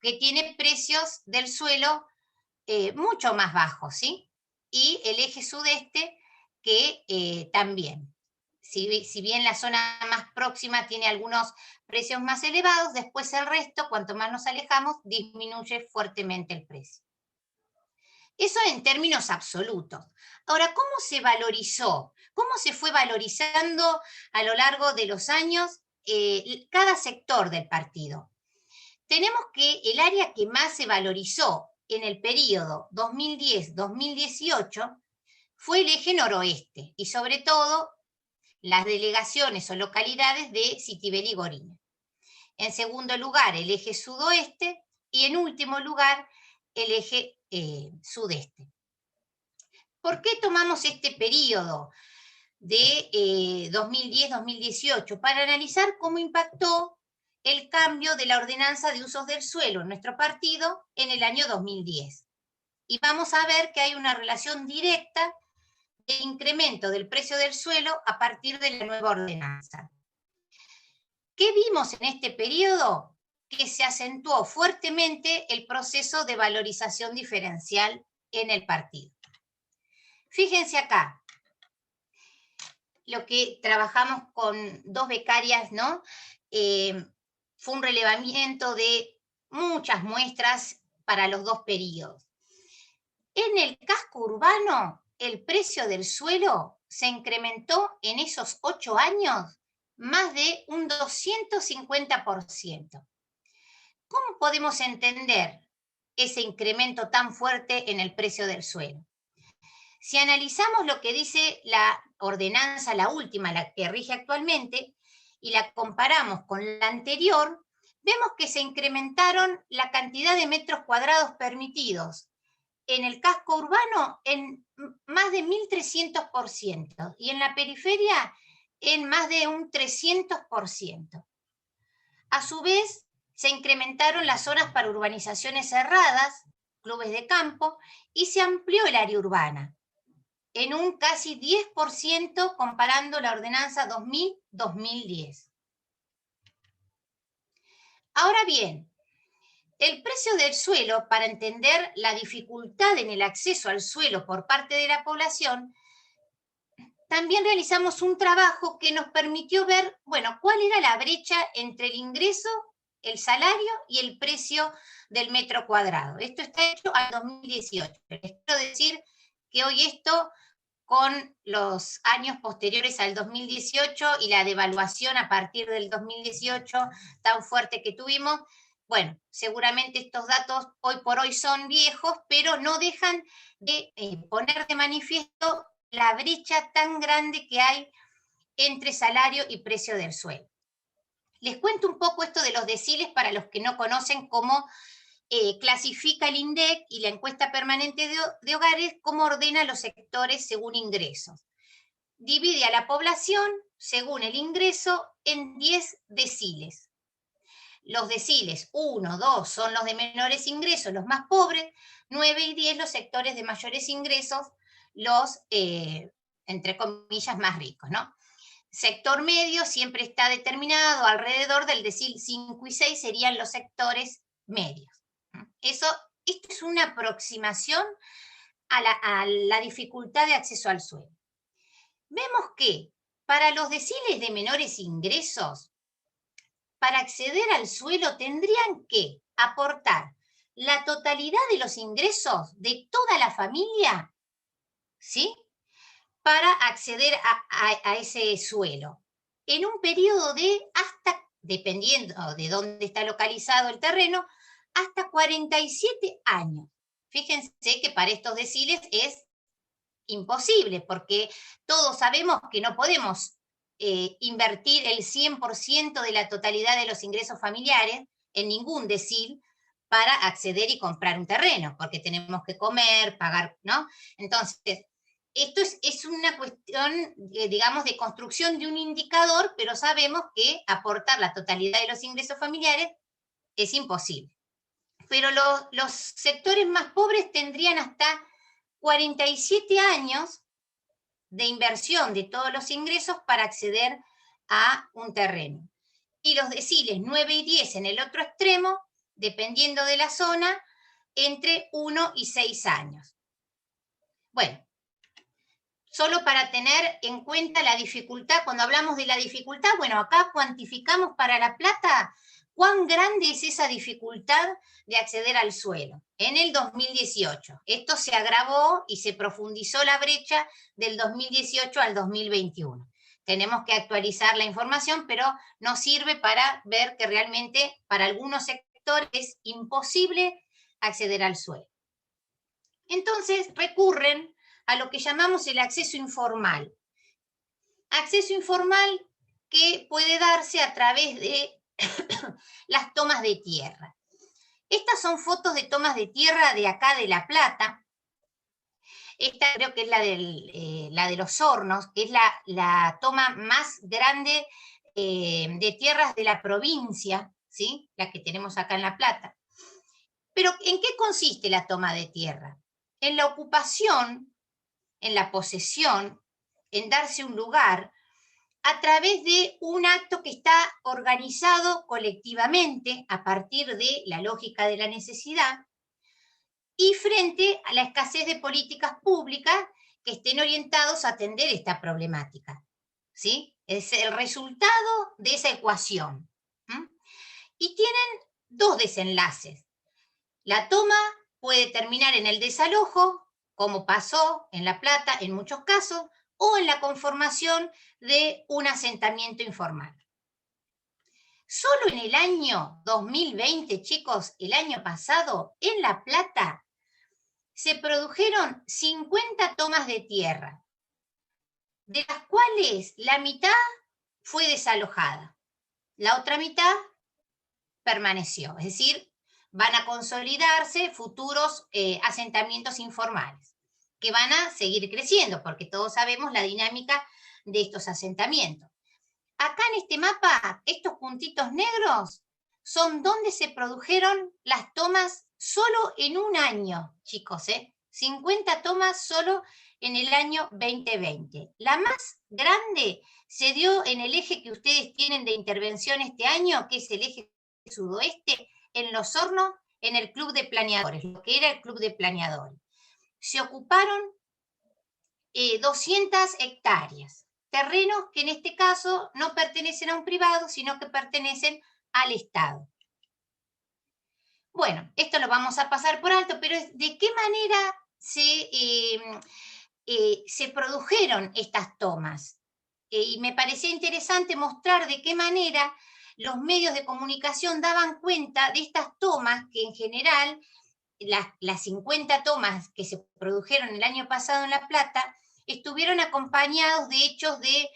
que tiene precios del suelo mucho más bajos, ¿sí? Y el eje sudeste que también, si bien la zona más próxima tiene algunos precios más elevados, después el resto, cuanto más nos alejamos, disminuye fuertemente el precio. Eso en términos absolutos. Ahora, ¿cómo se valorizó? ¿Cómo se fue valorizando a lo largo de los años cada sector del partido? Tenemos que el área que más se valorizó en el periodo 2010-2018 fue el eje noroeste y sobre todo las delegaciones o localidades de Citibel y Gorina. En segundo lugar, el eje sudoeste y en último lugar, el eje sudeste. ¿Por qué tomamos este periodo de 2010-2018? Para analizar cómo impactó el cambio de la ordenanza de usos del suelo en nuestro partido en el año 2010. Y vamos a ver que hay una relación directa de incremento del precio del suelo a partir de la nueva ordenanza. ¿Qué vimos en este periodo? Que se acentuó fuertemente el proceso de valorización diferencial en el partido. Fíjense acá, lo que trabajamos con 2 becarias, ¿no? Fue un relevamiento de muchas muestras para los 2 periodos. En el casco urbano, el precio del suelo se incrementó en esos 8 años más de un 250%. ¿Cómo podemos entender ese incremento tan fuerte en el precio del suelo? Si analizamos lo que dice la ordenanza, la última, la que rige actualmente, y la comparamos con la anterior, vemos que se incrementaron la cantidad de metros cuadrados permitidos en el casco urbano en más de 1.300% y en la periferia en más de un 300%. A su vez, se incrementaron las zonas para urbanizaciones cerradas, clubes de campo, y se amplió el área urbana en un casi 10% comparando la ordenanza 2000-2010. Ahora bien, el precio del suelo, para entender la dificultad en el acceso al suelo por parte de la población, también realizamos un trabajo que nos permitió ver, bueno, cuál era la brecha entre el ingreso, el salario y el precio del metro cuadrado. Esto está hecho al 2018. Les quiero decir que hoy esto, con los años posteriores al 2018 y la devaluación a partir del 2018 tan fuerte que tuvimos, bueno, seguramente estos datos hoy por hoy son viejos, pero no dejan de poner de manifiesto la brecha tan grande que hay entre salario y precio del suelo. Les cuento un poco esto de los deciles para los que no conocen cómo clasifica el INDEC y la encuesta permanente de hogares, cómo ordena los sectores según ingresos. Divide a la población según el ingreso en 10 deciles. Los deciles 1, 2 son los de menores ingresos, los más pobres, 9 y 10 los sectores de mayores ingresos, los, entre comillas, más ricos, ¿no? Sector medio siempre está determinado alrededor del decil 5 y 6 serían los sectores medios. Esto es una aproximación a la dificultad de acceso al suelo. Vemos que para los deciles de menores ingresos, para acceder al suelo tendrían que aportar la totalidad de los ingresos de toda la familia, ¿sí?, para acceder a ese suelo, en un periodo de hasta, dependiendo de dónde está localizado el terreno, hasta 47 años. Fíjense que para estos deciles es imposible, porque todos sabemos que no podemos invertir el 100% de la totalidad de los ingresos familiares en ningún decil para acceder y comprar un terreno, porque tenemos que comer, pagar, ¿no? Entonces, esto es una cuestión, digamos, de construcción de un indicador, pero sabemos que aportar la totalidad de los ingresos familiares es imposible. Pero los sectores más pobres tendrían hasta 47 años de inversión de todos los ingresos para acceder a un terreno. Y los deciles 9 y 10 en el otro extremo, dependiendo de la zona, entre 1 y 6 años. Bueno, solo para tener en cuenta la dificultad, cuando hablamos de la dificultad, bueno, acá cuantificamos para La Plata cuán grande es esa dificultad de acceder al suelo. En el 2018, esto se agravó y se profundizó la brecha del 2018 al 2021. Tenemos que actualizar la información, pero nos sirve para ver que realmente para algunos sectores es imposible acceder al suelo. Entonces recurren a lo que llamamos el acceso informal. Acceso informal que puede darse a través de las tomas de tierra. Estas son fotos de tomas de tierra de acá de La Plata. Esta creo que es la de Los Hornos, que es la toma más grande de tierras de la provincia, ¿sí?, la que tenemos acá en La Plata. Pero ¿en qué consiste la toma de tierra? En la ocupación, en la posesión, en darse un lugar a través de un acto que está organizado colectivamente a partir de la lógica de la necesidad y frente a la escasez de políticas públicas que estén orientados a atender esta problemática, ¿sí? Es el resultado de esa ecuación. Y tienen dos desenlaces. La toma puede terminar en el desalojo, como pasó en La Plata en muchos casos, o en la conformación de un asentamiento informal. Solo en el año 2020, chicos, el año pasado, en La Plata, se produjeron 50 tomas de tierra, de las cuales la mitad fue desalojada, la otra mitad permaneció, es decir, van a consolidarse futuros asentamientos informales, que van a seguir creciendo, porque todos sabemos la dinámica de estos asentamientos. Acá en este mapa, estos puntitos negros son donde se produjeron las tomas solo en un año, chicos, 50 tomas solo en el año 2020. La más grande se dio en el eje que ustedes tienen de intervención este año, que es el eje sudoeste, en Los Hornos, en el Club de Planeadores, lo que era el Club de Planeadores. Se ocuparon 200 hectáreas, terrenos que en este caso no pertenecen a un privado, sino que pertenecen al Estado. Bueno, esto lo vamos a pasar por alto, pero ¿de qué manera se produjeron estas tomas? Y me parecía interesante mostrar de qué manera los medios de comunicación daban cuenta de estas tomas que en general, las 50 tomas que se produjeron el año pasado en La Plata, estuvieron acompañados de hechos de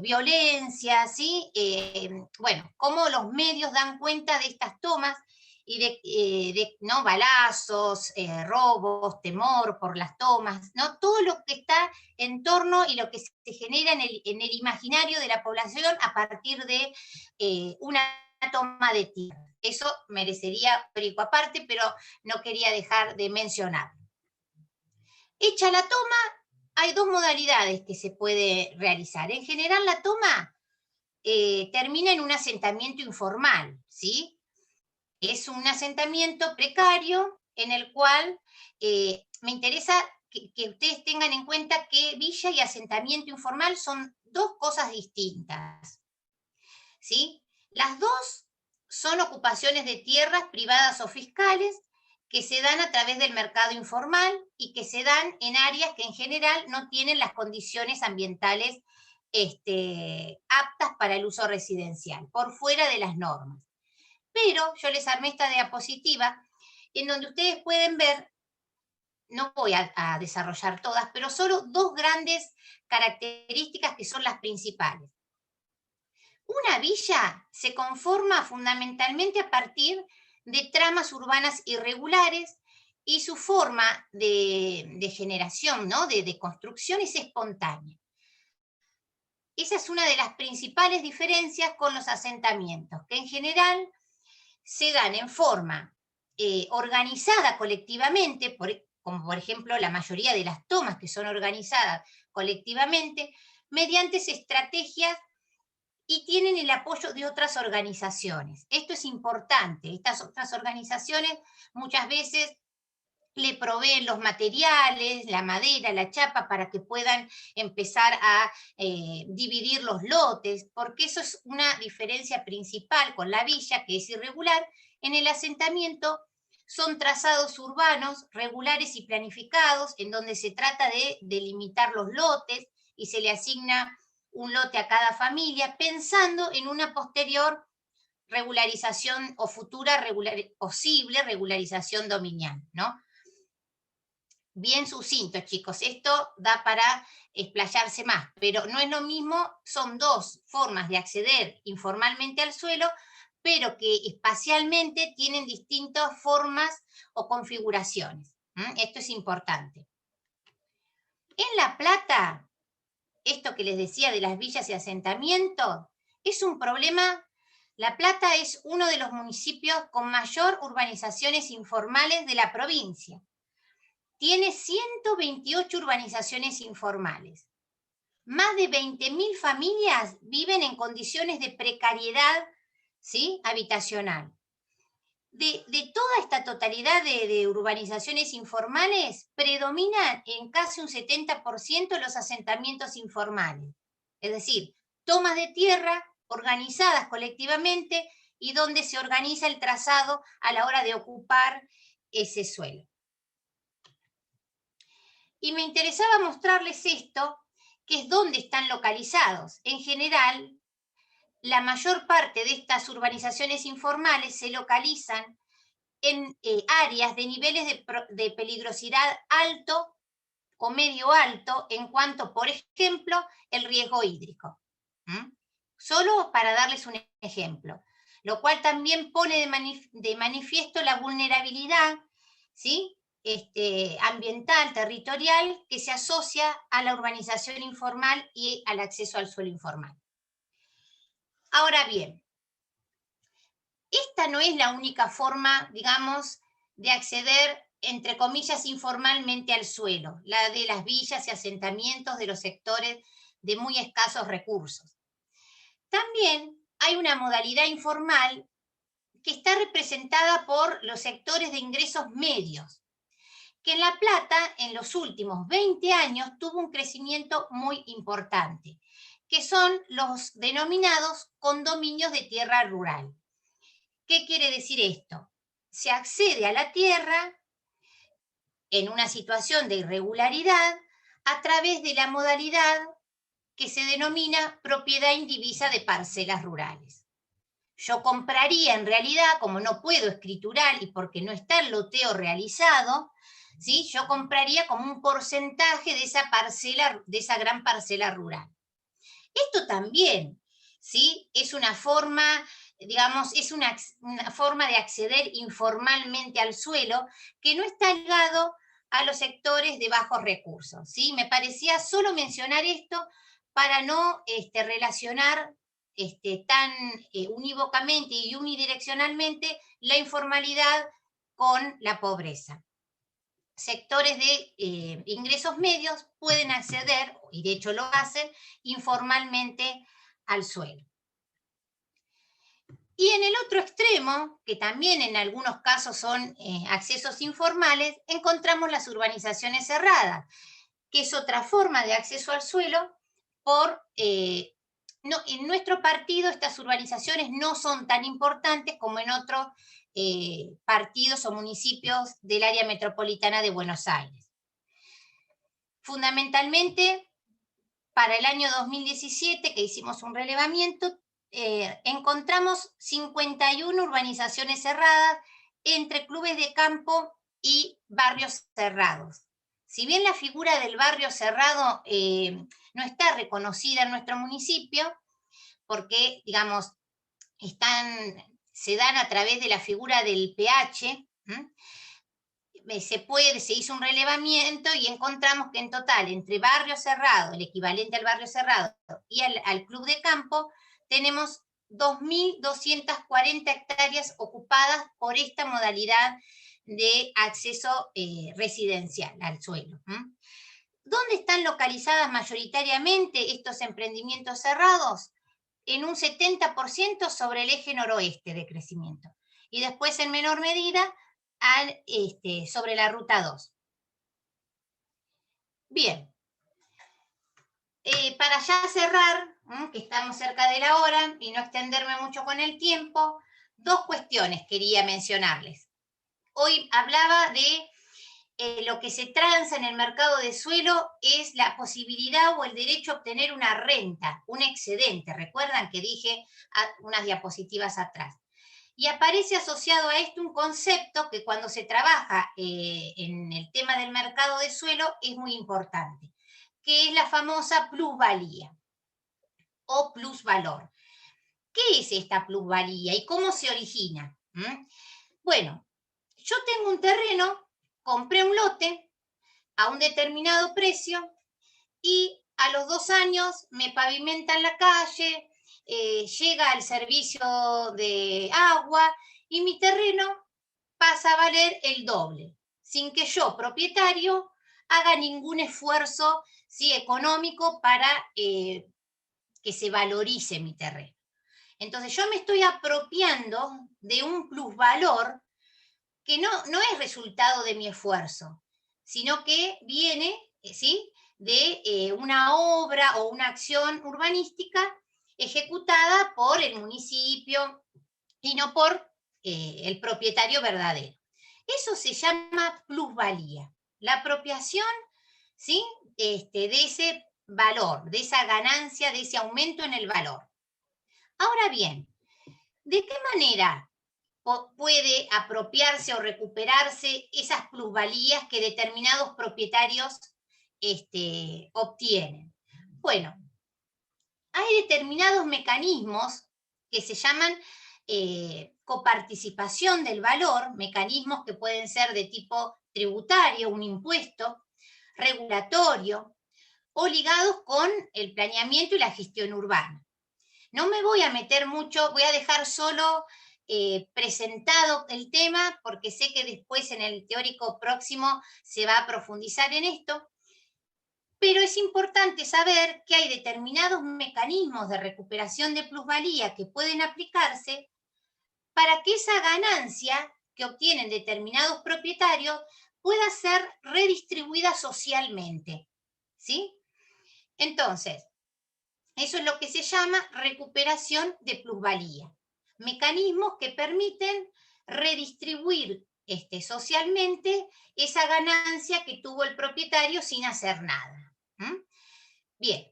violencia, ¿sí? Bueno, cómo los medios dan cuenta de estas tomas y de ¿no?, balazos, robos, temor por las tomas, ¿no? Todo lo que está en torno y lo que se genera en el imaginario de la población a partir de una toma de tierra. Eso merecería perico aparte, pero no quería dejar de mencionar. Hecha la toma, hay dos modalidades que se puede realizar. En general, la toma termina en un asentamiento informal, ¿sí? Es un asentamiento precario en el cual me interesa que ustedes tengan en cuenta que villa y asentamiento informal son dos cosas distintas, ¿sí? Las dos son ocupaciones de tierras privadas o fiscales que se dan a través del mercado informal y que se dan en áreas que en general no tienen las condiciones ambientales aptas para el uso residencial, por fuera de las normas. Pero yo les armé esta diapositiva en donde ustedes pueden ver, no voy a desarrollar todas, pero solo dos grandes características que son las principales. Una villa se conforma fundamentalmente a partir de tramas urbanas irregulares y su forma de generación, ¿no? de construcción es espontánea. Esa es una de las principales diferencias con los asentamientos, que en general se dan en forma organizada colectivamente, como por ejemplo la mayoría de las tomas que son organizadas colectivamente, mediante estrategias y tienen el apoyo de otras organizaciones. Esto es importante. Estas otras organizaciones muchas veces le proveen los materiales, la madera, la chapa, para que puedan empezar a dividir los lotes, porque eso es una diferencia principal con la villa, que es irregular. En el asentamiento son trazados urbanos regulares y planificados, en donde se trata de delimitar los lotes y se le asigna un lote a cada familia, pensando en una posterior regularización o futura posible regularización dominial, ¿no? Bien sucinto, chicos, esto da para explayarse más, pero no es lo mismo, son dos formas de acceder informalmente al suelo, pero que espacialmente tienen distintas formas o configuraciones. Esto es importante. En La Plata, esto que les decía de las villas y asentamientos, es un problema. La Plata es uno de los municipios con mayor urbanizaciones informales de la provincia. Tiene 128 urbanizaciones informales. Más de 20.000 familias viven en condiciones de precariedad, ¿sí?, habitacional. De toda esta totalidad de urbanizaciones informales, predominan en casi un 70% los asentamientos informales. Es decir, tomas de tierra organizadas colectivamente y donde se organiza el trazado a la hora de ocupar ese suelo. Y me interesaba mostrarles esto, que es dónde están localizados. En general, la mayor parte de estas urbanizaciones informales se localizan en áreas de niveles de peligrosidad alto o medio alto en cuanto, por ejemplo, el riesgo hídrico. Solo para darles un ejemplo. Lo cual también pone de manifiesto la vulnerabilidad, ¿sí?, ambiental, territorial, que se asocia a la urbanización informal y al acceso al suelo informal. Ahora bien, esta no es la única forma, digamos, de acceder, entre comillas, informalmente al suelo, la de las villas y asentamientos de los sectores de muy escasos recursos. También hay una modalidad informal que está representada por los sectores de ingresos medios, que en La Plata en los últimos 20 años tuvo un crecimiento muy importante, que son los denominados condominios de tierra rural. ¿Qué quiere decir esto? Se accede a la tierra en una situación de irregularidad a través de la modalidad que se denomina propiedad indivisa de parcelas rurales. Yo compraría en realidad, como no puedo escriturar y porque no está el loteo realizado, ¿sí?, yo compraría como un porcentaje de esa parcela, de esa gran parcela rural. Esto también, ¿sí?, es una forma, digamos, es una forma de acceder informalmente al suelo que no está ligado a los sectores de bajos recursos, ¿sí? Me parecía solo mencionar esto para no relacionar tan unívocamente y unidireccionalmente la informalidad con la pobreza. Sectores de ingresos medios pueden acceder, y de hecho lo hacen, informalmente al suelo. Y en el otro extremo, que también en algunos casos son accesos informales, encontramos las urbanizaciones cerradas, que es otra forma de acceso al suelo por no, en nuestro partido estas urbanizaciones no son tan importantes como en otros partidos o municipios del área metropolitana de Buenos Aires. Fundamentalmente, para el año 2017, que hicimos un relevamiento, encontramos 51 urbanizaciones cerradas entre clubes de campo y barrios cerrados. Si bien la figura del barrio cerrado no está reconocida en nuestro municipio, porque, digamos, se dan a través de la figura del pH, se hizo un relevamiento y encontramos que en total, entre barrio cerrado, el equivalente al barrio cerrado, y al club de campo, tenemos 2.240 hectáreas ocupadas por esta modalidad de acceso residencial al suelo. ¿Dónde están localizadas mayoritariamente estos emprendimientos cerrados? En un 70% sobre el eje noroeste de crecimiento. Y después, en menor medida, sobre la ruta 2. Bien. Para ya cerrar, que estamos cerca de la hora y no extenderme mucho con el tiempo, dos cuestiones quería mencionarles. Hoy hablaba de lo que se transa en el mercado de suelo es la posibilidad o el derecho a obtener una renta, un excedente. Recuerdan que dije unas diapositivas atrás. Y aparece asociado a esto un concepto que cuando se trabaja en el tema del mercado de suelo es muy importante, que es la famosa plusvalía o plusvalor. ¿Qué es esta plusvalía y cómo se origina? Bueno, yo tengo un terreno, compré un lote a un determinado precio y a los 2 años me pavimentan la calle, llega el servicio de agua y mi terreno pasa a valer el doble, sin que yo, propietario, haga ningún esfuerzo económico para que se valorice mi terreno. Entonces yo me estoy apropiando de un plusvalor que no es resultado de mi esfuerzo, sino que viene, ¿sí?, de una obra o una acción urbanística ejecutada por el municipio y no por el propietario verdadero. Eso se llama plusvalía, la apropiación, ¿sí?, de ese valor, de esa ganancia, de ese aumento en el valor. Ahora bien, ¿de qué manera puede apropiarse o recuperarse esas plusvalías que determinados propietarios obtienen? Bueno, hay determinados mecanismos que se llaman coparticipación del valor, mecanismos que pueden ser de tipo tributario, un impuesto, regulatorio, o ligados con el planeamiento y la gestión urbana. No me voy a meter mucho, voy a dejar solo presentado el tema, porque sé que después en el teórico próximo se va a profundizar en esto, pero es importante saber que hay determinados mecanismos de recuperación de plusvalía que pueden aplicarse para que esa ganancia que obtienen determinados propietarios pueda ser redistribuida socialmente, ¿sí? Entonces, eso es lo que se llama recuperación de plusvalía. Mecanismos que permiten redistribuir socialmente esa ganancia que tuvo el propietario sin hacer nada. Bien.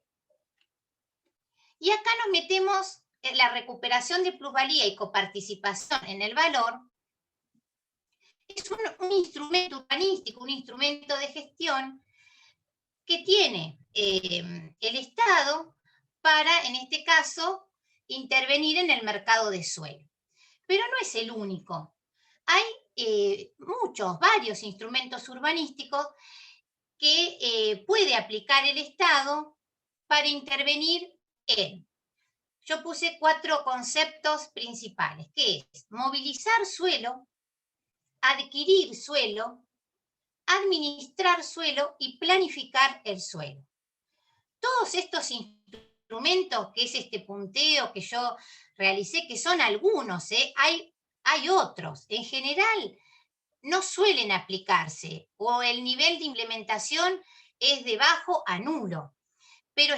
Y acá nos metemos en la recuperación de plusvalía y coparticipación en el valor. Es un instrumento urbanístico, un instrumento de gestión que tiene el Estado para, en este caso, intervenir en el mercado de suelo. Pero no es el único. Hay varios instrumentos urbanísticos que puede aplicar el Estado para intervenir en. Yo puse 4 conceptos principales, que es movilizar suelo, adquirir suelo, administrar suelo y planificar el suelo. Todos estos instrumentos, que es este punteo que yo realicé, que son algunos, hay otros. En general no suelen aplicarse o el nivel de implementación es de bajo a nulo. pero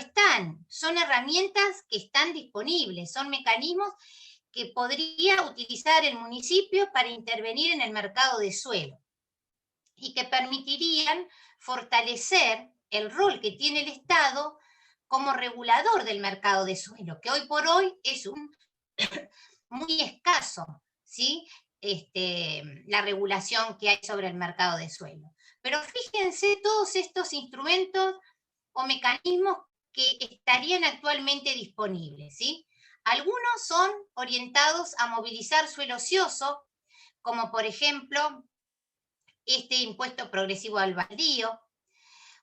son herramientas que están disponibles, son mecanismos que podría utilizar el municipio para intervenir en el mercado de suelo y que permitirían fortalecer el rol que tiene el Estado como regulador del mercado de suelo, que hoy por hoy es muy escaso, ¿sí? La regulación que hay sobre el mercado de suelo. Pero fíjense todos estos instrumentos o mecanismos que estarían actualmente disponibles, ¿sí? Algunos son orientados a movilizar suelo ocioso, como por ejemplo este impuesto progresivo al baldío,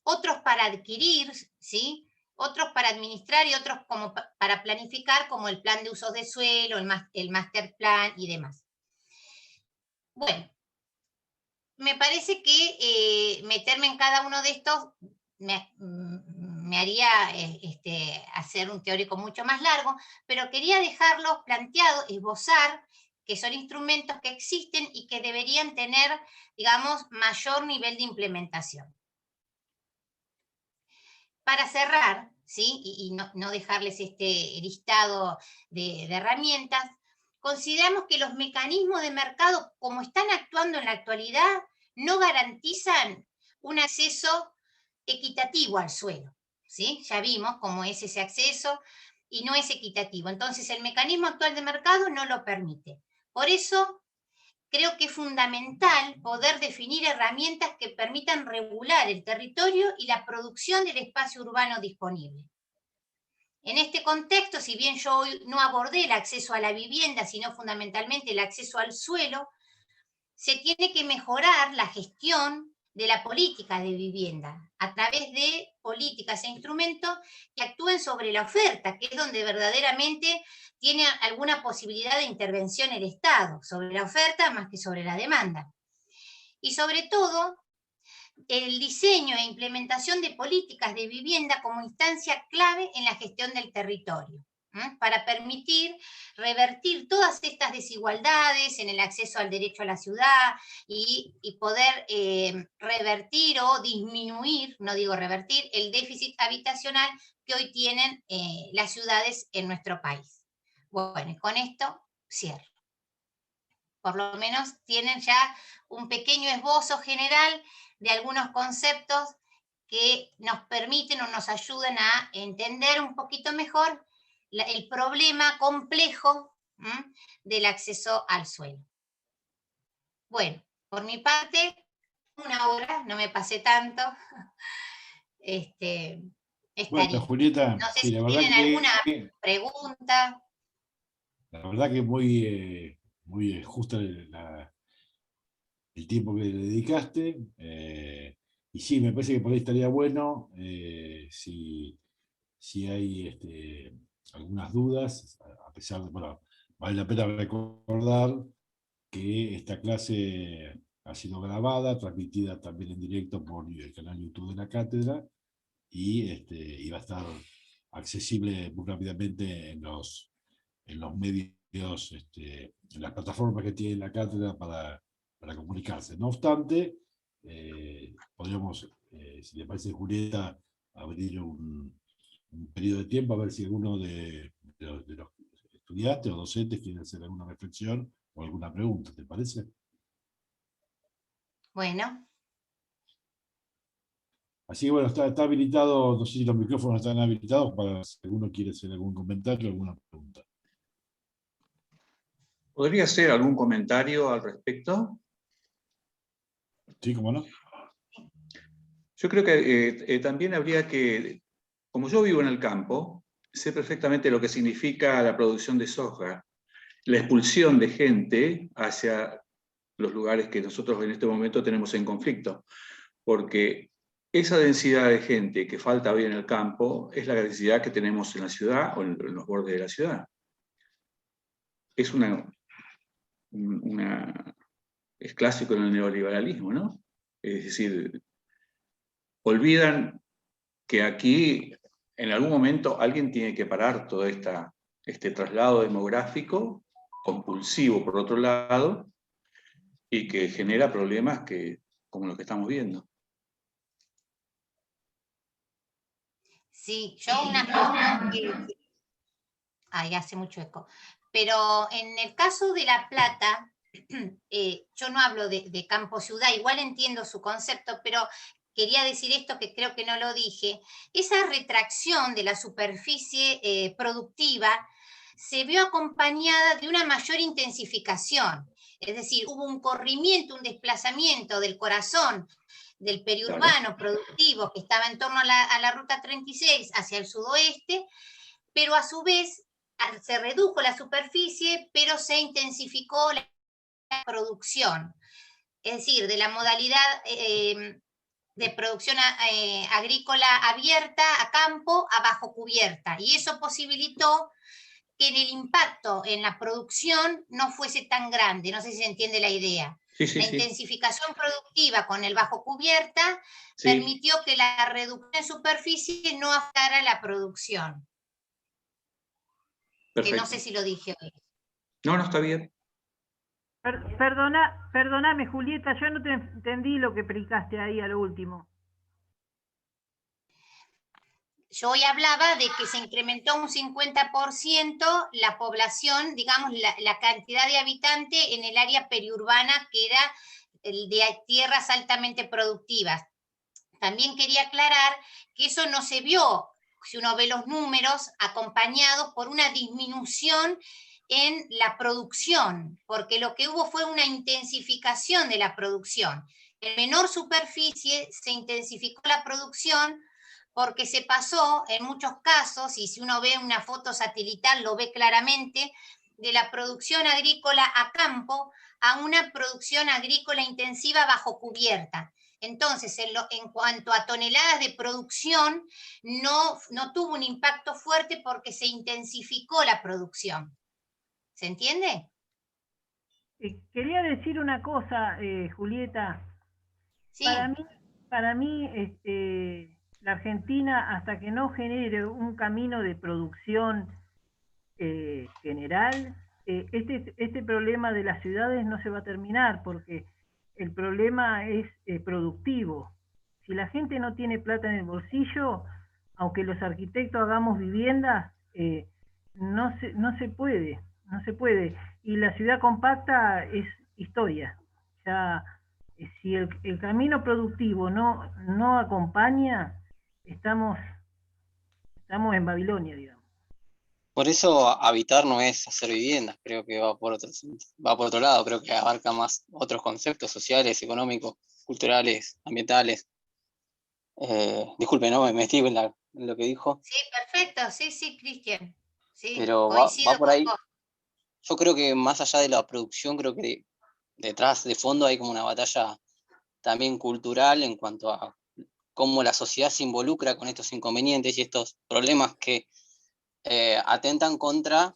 otros para adquirir, ¿sí? Otros para administrar y otros como para planificar, como el plan de usos de suelo, el master plan y demás. Bueno, me parece que meterme en cada uno de estos me haría hacer un teórico mucho más largo, pero quería dejarlos planteados, esbozar, que son instrumentos que existen y que deberían tener, digamos, mayor nivel de implementación. Para cerrar, ¿sí? Y no dejarles este listado de herramientas, consideramos que los mecanismos de mercado, como están actuando en la actualidad, no garantizan un acceso equitativo al suelo, ¿sí? Ya vimos cómo es ese acceso y no es equitativo. Entonces, el mecanismo actual de mercado no lo permite. Por eso, creo que es fundamental poder definir herramientas que permitan regular el territorio y la producción del espacio urbano disponible. En este contexto, si bien yo hoy no abordé el acceso a la vivienda, sino fundamentalmente el acceso al suelo, se tiene que mejorar la gestión de la política de vivienda a través de políticas e instrumentos que actúen sobre la oferta, que es donde verdaderamente tiene alguna posibilidad de intervención el Estado, sobre la oferta más que sobre la demanda. Y sobre todo, el diseño e implementación de políticas de vivienda como instancia clave en la gestión del territorio, para permitir revertir todas estas desigualdades en el acceso al derecho a la ciudad y poder revertir o disminuir, no digo revertir, el déficit habitacional que hoy tienen las ciudades en nuestro país. Bueno, y con esto cierro. Por lo menos tienen ya un pequeño esbozo general de algunos conceptos que nos permiten o nos ayudan a entender un poquito mejor el problema complejo del acceso al suelo. Bueno, por mi parte, 1 hora, no me pasé tanto. Bueno, Julieta, no sé sí, si la verdad tienen alguna que pregunta. la verdad que muy justa el tiempo que le dedicaste. Y sí, me parece que por ahí estaría bueno si hay algunas dudas, a pesar de, bueno, vale la pena recordar que esta clase ha sido grabada, transmitida también en directo por el canal YouTube de la cátedra y va a estar accesible muy rápidamente en los medios, en las plataformas que tiene la cátedra para comunicarse. No obstante, podríamos, si le parece, Julieta, abrir un periodo de tiempo a ver si alguno de los estudiantes o docentes quieren hacer alguna reflexión o alguna pregunta, ¿te parece? Bueno. Así que bueno, está habilitado, no sé si los micrófonos están habilitados para si alguno quiere hacer algún comentario o alguna pregunta. ¿Podría hacer algún comentario al respecto? Sí, cómo no. Yo creo que también habría que, como yo vivo en el campo, sé perfectamente lo que significa la producción de soja, la expulsión de gente hacia los lugares que nosotros en este momento tenemos en conflicto, porque esa densidad de gente que falta hoy en el campo es la densidad que tenemos en la ciudad o en los bordes de la ciudad. Es es clásico en el neoliberalismo, ¿no? Es decir, olvidan que aquí en algún momento alguien tiene que parar todo este traslado demográfico compulsivo por otro lado y que genera problemas como los que estamos viendo. Sí, yo una cuestión que ay, hace mucho eco. Pero en el caso de La Plata, yo no hablo de campo-ciudad, igual entiendo su concepto, pero quería decir esto que creo que no lo dije. Esa retracción de la superficie productiva se vio acompañada de una mayor intensificación. Es decir, hubo un corrimiento, un desplazamiento del corazón del periurbano productivo que estaba en torno a la ruta 36 hacia el sudoeste, pero a su vez se redujo la superficie, pero se intensificó la producción. Es decir, de la modalidad de producción agrícola abierta a campo a bajo cubierta. Y eso posibilitó que el impacto en la producción no fuese tan grande. No sé si se entiende la idea. Sí, sí, La sí. intensificación productiva con el bajo cubierta Sí, permitió que la reducción en superficie no afectara la producción. Que no perfecto. sé si lo dije hoy. No, no, está bien. Perdóname, Julieta, yo no te entendí lo que explicaste ahí a lo último. Yo hoy hablaba de que se incrementó un 50% la población, digamos, la cantidad de habitantes en el área periurbana, que era de tierras altamente productivas. También quería aclarar que eso no se vio, si uno ve los números, acompañados por una disminución en la producción, porque lo que hubo fue una intensificación de la producción. En menor superficie se intensificó la producción porque se pasó en muchos casos, y si uno ve una foto satelital lo ve claramente, de la producción agrícola a campo a una producción agrícola intensiva bajo cubierta. Entonces, en cuanto a toneladas de producción, no tuvo un impacto fuerte porque se intensificó la producción. ¿Se entiende? Quería decir una cosa, Julieta. Sí. Para mí la Argentina, hasta que no genere un camino de producción general, este problema de las ciudades no se va a terminar, porque el problema es productivo. Si la gente no tiene plata en el bolsillo, aunque los arquitectos hagamos viviendas, no se puede. Y la ciudad compacta es historia. Ya, si el camino productivo no acompaña, estamos en Babilonia, digamos. Por eso habitar no es hacer viviendas, creo que va por otro lado, creo que abarca más otros conceptos sociales, económicos, culturales, ambientales. Disculpe, no me metí en lo que dijo. Sí, perfecto, sí, Cristian. Sí, pero va por ahí. Yo creo que más allá de la producción, creo que detrás, de fondo, hay como una batalla también cultural en cuanto a cómo la sociedad se involucra con estos inconvenientes y estos problemas que atentan contra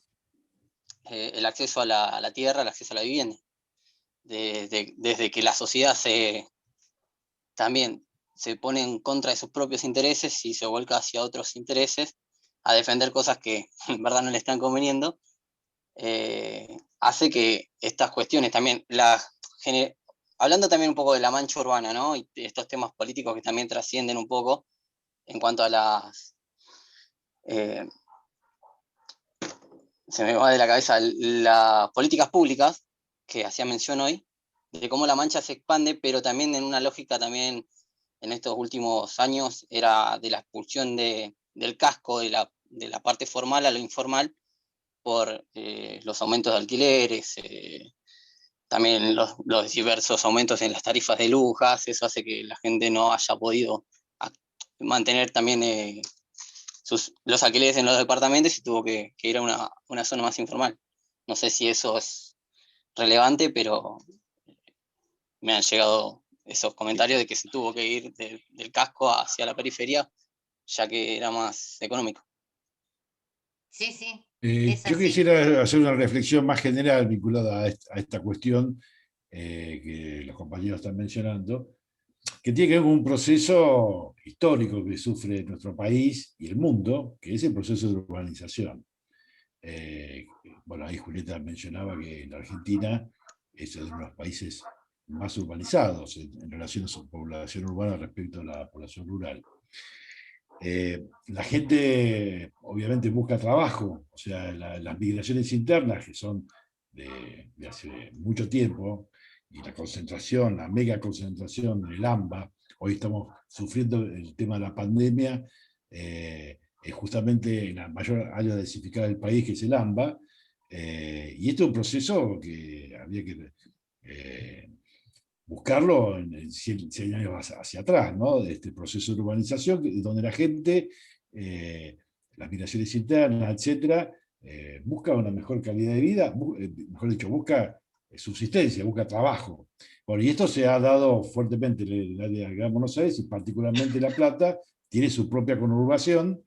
el acceso a la tierra, el acceso a la vivienda. Desde que la sociedad también se pone en contra de sus propios intereses y se vuelca hacia otros intereses a defender cosas que en verdad no le están conveniendo, hace que estas cuestiones también, hablando también un poco de la mancha urbana, ¿no? Y de estos temas políticos que también trascienden un poco en cuanto a las... se me va de la cabeza las políticas públicas que hacía mención hoy, de cómo la mancha se expande, pero también en una lógica también en estos últimos años era de la expulsión del casco de la parte formal a lo informal por los aumentos de alquileres, también los diversos aumentos en las tarifas de lujas. Eso hace que la gente no haya podido mantener también los alquileres en los departamentos y tuvo que ir a una zona más informal. No sé si eso es relevante, pero me han llegado esos comentarios de que se tuvo que ir del casco hacia la periferia, ya que era más económico. Sí. Yo quisiera hacer una reflexión más general vinculada a esta cuestión que los compañeros están mencionando, que tiene que ver con un proceso histórico que sufre nuestro país y el mundo, que es el proceso de urbanización. Bueno, ahí Julieta mencionaba que la Argentina es uno de los países más urbanizados en relación a su población urbana respecto a la población rural. La gente obviamente busca trabajo, o sea, las migraciones internas que son de hace mucho tiempo, y la concentración, la mega concentración del AMBA, hoy estamos sufriendo el tema de la pandemia, es justamente en la mayor área densificada del país, que es el AMBA, y esto es un proceso que había que buscarlo en 100 años hacia atrás, ¿no? De este proceso de urbanización, donde la gente, las migraciones internas, etcétera, busca una mejor calidad de vida, mejor dicho, busca subsistencia, busca trabajo. Bueno, y esto se ha dado fuertemente en el área de Gran Buenos Aires, y particularmente La Plata, tiene su propia conurbación,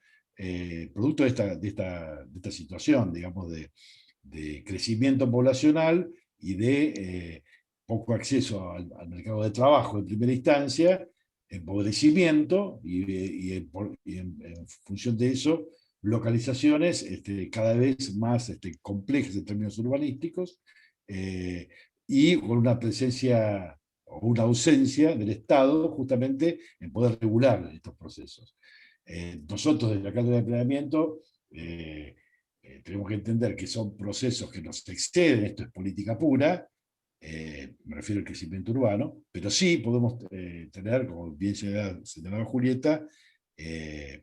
producto de esta situación, digamos, de crecimiento poblacional y de poco acceso al mercado de trabajo en primera instancia, empobrecimiento y en función de eso, localizaciones cada vez más complejas en términos urbanísticos, y con una presencia o una ausencia del Estado justamente en poder regular estos procesos. Nosotros desde la Cátedra de Planeamiento tenemos que entender que son procesos que nos exceden, esto es política pura, me refiero al crecimiento urbano, pero sí podemos tener, como bien señalaba Julieta,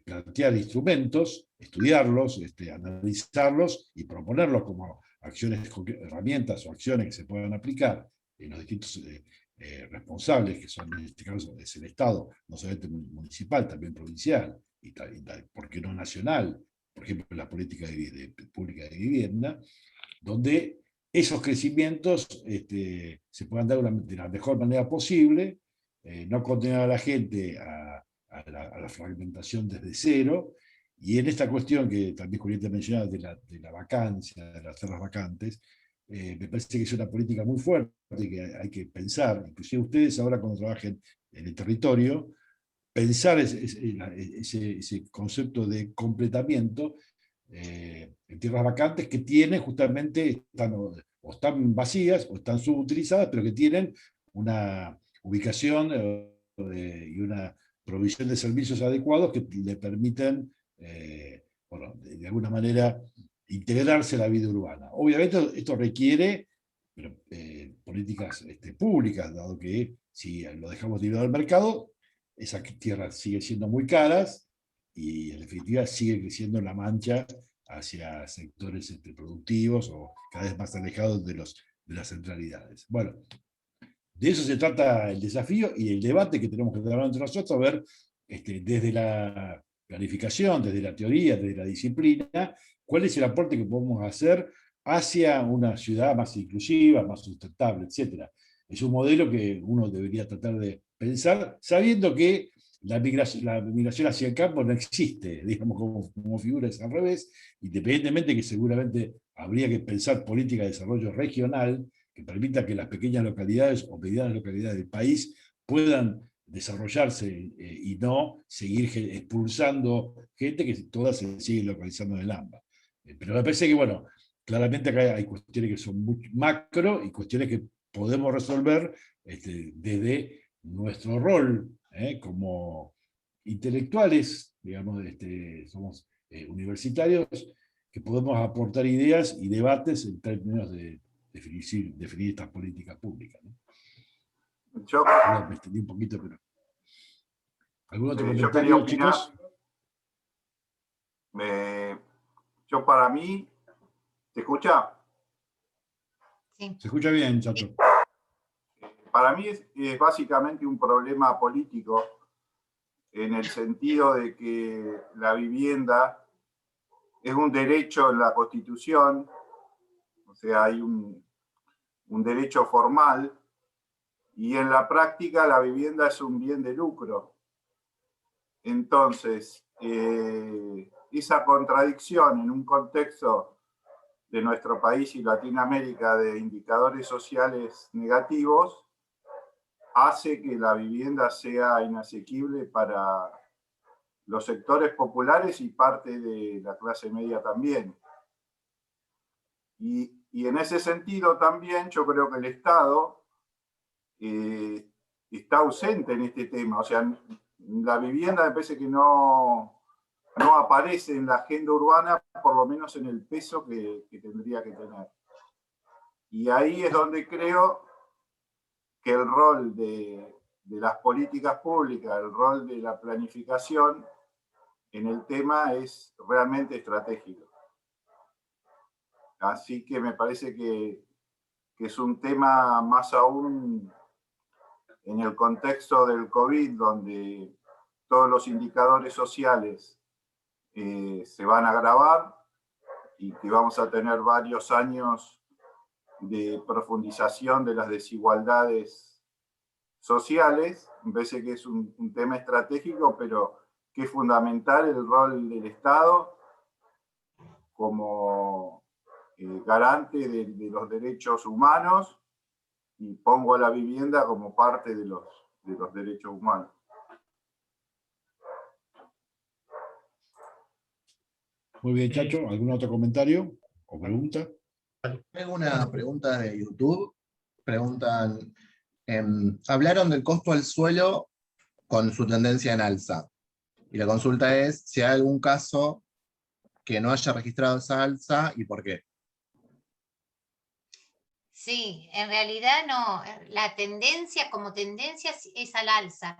plantear instrumentos, estudiarlos, analizarlos y proponerlos como acciones, herramientas o acciones que se puedan aplicar en los distintos responsables, que son en este caso es el Estado, no solamente municipal, también provincial, y ¿por qué no nacional? Por ejemplo, la política pública de vivienda, donde esos crecimientos se puedan dar de la mejor manera posible, no condenar a la gente a la fragmentación desde cero, y en esta cuestión que también Julieta mencionaba de la vacancia, de las tierras vacantes, me parece que es una política muy fuerte que hay que pensar, inclusive ustedes ahora cuando trabajen en el territorio, pensar ese concepto de completamiento en tierras vacantes que tienen justamente, o están vacías o están subutilizadas, pero que tienen una ubicación y una provisión de servicios adecuados que le permiten, bueno, de alguna manera, integrarse a la vida urbana. Obviamente esto requiere políticas públicas, dado que si lo dejamos libre al mercado, esas tierras siguen siendo muy caras, y en definitiva sigue creciendo la mancha hacia sectores productivos o cada vez más alejados de las centralidades. Bueno, de eso se trata el desafío y el debate que tenemos que tener entre nosotros, a ver, desde la planificación, desde la teoría, desde la disciplina, cuál es el aporte que podemos hacer hacia una ciudad más inclusiva, más sustentable, etc. Es un modelo que uno debería tratar de pensar, sabiendo que la migración hacia el campo no existe, digamos, como figura es al revés, independientemente que seguramente habría que pensar política de desarrollo regional que permita que las pequeñas localidades o medianas localidades del país puedan desarrollarse y no seguir expulsando gente que todas se siguen localizando en el AMBA. Pero me parece que, bueno, claramente acá hay cuestiones que son muy macro y cuestiones que podemos resolver desde nuestro rol como intelectuales, digamos, somos universitarios, que podemos aportar ideas y debates en términos de definir estas políticas públicas, ¿no? Perdón, me extendí un poquito, pero... ¿Algún otro comentario, chicos? Yo para mí... ¿Se escucha? Sí. Se escucha bien, Chacho. Para mí es básicamente un problema político en el sentido de que la vivienda es un derecho en la Constitución, o sea, hay un derecho formal, y en la práctica la vivienda es un bien de lucro. Entonces, esa contradicción en un contexto de nuestro país y Latinoamérica de indicadores sociales negativos hace que la vivienda sea inasequible para los sectores populares y parte de la clase media también. Y en ese sentido también yo creo que el Estado está ausente en este tema. O sea, la vivienda me parece que no no aparece en la agenda urbana, por lo menos en el peso que tendría que tener. Y ahí es donde creo que el rol de las políticas públicas, el rol de la planificación en el tema es realmente estratégico. Así que me parece que es un tema más aún en el contexto del COVID, donde todos los indicadores sociales se van a agravar y que vamos a tener varios años de profundización de las desigualdades sociales. Me parece que es un tema estratégico, pero que es fundamental el rol del Estado como garante de los derechos humanos, y pongo a la vivienda como parte de los derechos humanos. Muy bien, Chacho. ¿Algún otro comentario o pregunta? Tengo una pregunta de YouTube. Preguntan, hablaron del costo del suelo con su tendencia en alza. Y la consulta es si hay algún caso que no haya registrado esa alza y por qué. Sí, en realidad no, la tendencia como tendencia es al alza.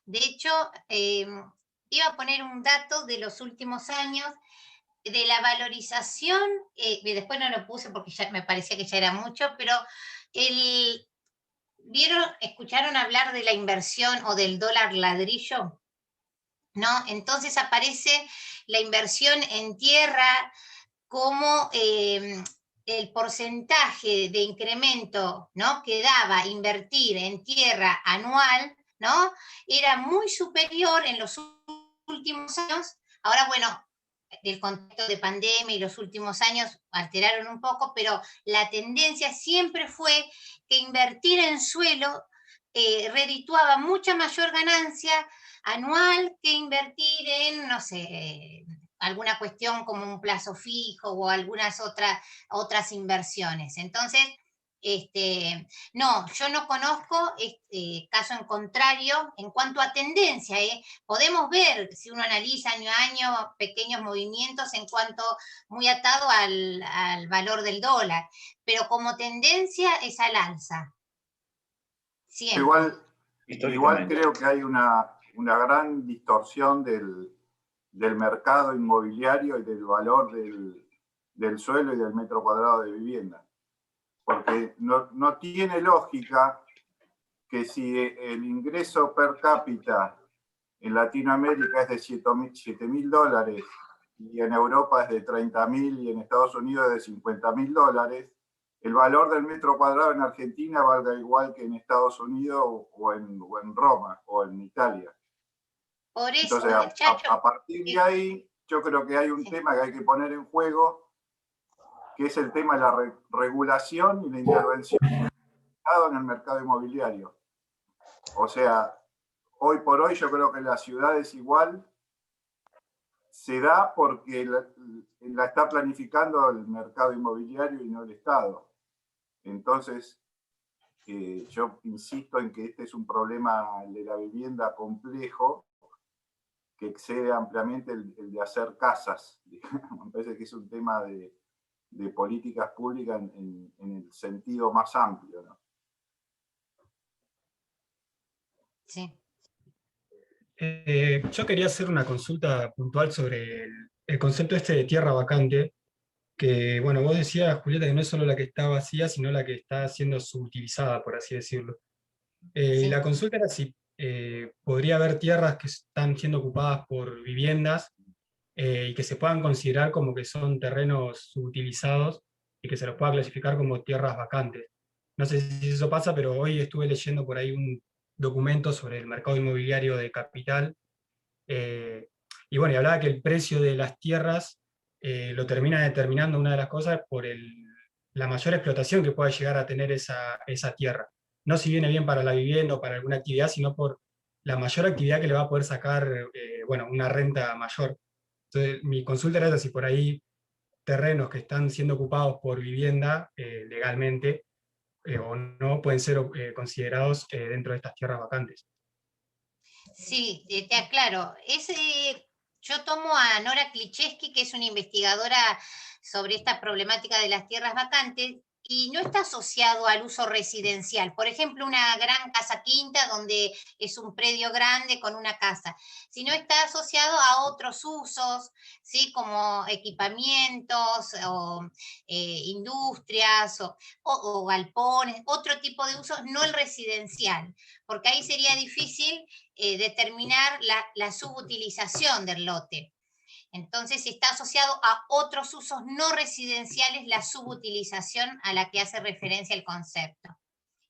De hecho, iba a poner un dato de los últimos años de la valorización, y después no lo puse porque ya me parecía que ya era mucho, pero escucharon hablar de la inversión o del dólar ladrillo, ¿no? Entonces aparece la inversión en tierra como el porcentaje de incremento, ¿no?, que daba invertir en tierra anual, ¿no?, era muy superior en los últimos años. Ahora, bueno, el contexto de pandemia y los últimos años alteraron un poco, pero la tendencia siempre fue que invertir en suelo redituaba mucha mayor ganancia anual que invertir en, no sé, alguna cuestión como un plazo fijo o algunas otras inversiones. Entonces, no, yo no conozco caso en contrario en cuanto a tendencia. Podemos ver, si uno analiza año a año, pequeños movimientos en cuanto muy atado al valor del dólar, pero como tendencia es al alza. Siempre. Igual creo que hay una gran distorsión del mercado inmobiliario y del valor del suelo y del metro cuadrado de vivienda. Porque no tiene lógica que si el ingreso per cápita en Latinoamérica es de $7.000 y en Europa es de 30.000 y en Estados Unidos es de $50.000, el valor del metro cuadrado en Argentina valga igual que en Estados Unidos o en Roma o en Italia. Por eso, entonces, a partir de ahí, yo creo que hay un tema que hay que poner en juego, que es el tema de la regulación y la intervención en el mercado inmobiliario. O sea, hoy por hoy yo creo que en las ciudades igual se da porque la está planificando el mercado inmobiliario y no el Estado. Entonces, yo insisto en que este es un problema de la vivienda complejo que excede ampliamente el de hacer casas. Me parece que es un tema de políticas públicas en el sentido más amplio, ¿no? Sí. Yo quería hacer una consulta puntual sobre el concepto este de tierra vacante, que, bueno, vos decías, Julieta, que no es solo la que está vacía, sino la que está siendo subutilizada, por así decirlo. Y la consulta era si podría haber tierras que están siendo ocupadas por viviendas y que se puedan considerar como que son terrenos subutilizados y que se los pueda clasificar como tierras vacantes. No sé si eso pasa, pero hoy estuve leyendo por ahí un documento sobre el mercado inmobiliario de capital, y bueno, y hablaba que el precio de las tierras lo termina determinando una de las cosas por la mayor explotación que pueda llegar a tener esa tierra. No si viene bien para la vivienda o para alguna actividad, sino por la mayor actividad que le va a poder sacar, bueno, una renta mayor. Entonces, mi consulta era si por ahí terrenos que están siendo ocupados por vivienda legalmente o no pueden ser considerados dentro de estas tierras vacantes. Sí, te aclaro. Yo tomo a Nora Klichewski, que es una investigadora sobre esta problemática de las tierras vacantes, y no está asociado al uso residencial. Por ejemplo, una gran casa quinta donde es un predio grande con una casa, sino está asociado a otros usos, ¿sí? Como equipamientos o industrias o galpones, otro tipo de usos, no el residencial, porque ahí sería difícil determinar la subutilización del lote. Entonces está asociado a otros usos no residenciales la subutilización a la que hace referencia el concepto.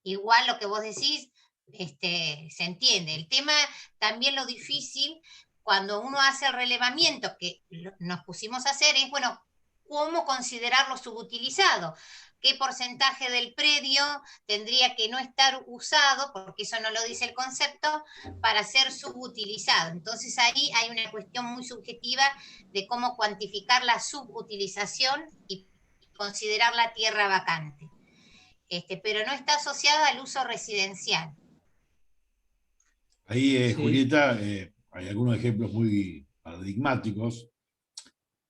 Igual lo que vos decís, se entiende. El tema también lo difícil cuando uno hace el relevamiento que nos pusimos a hacer es, bueno, ¿cómo considerarlo subutilizado? ¿Qué porcentaje del predio tendría que no estar usado, porque eso no lo dice el concepto, para ser subutilizado? Entonces ahí hay una cuestión muy subjetiva de cómo cuantificar la subutilización y considerar la tierra vacante. Pero no está asociada al uso residencial. Ahí, Sí. Julieta, hay algunos ejemplos muy paradigmáticos,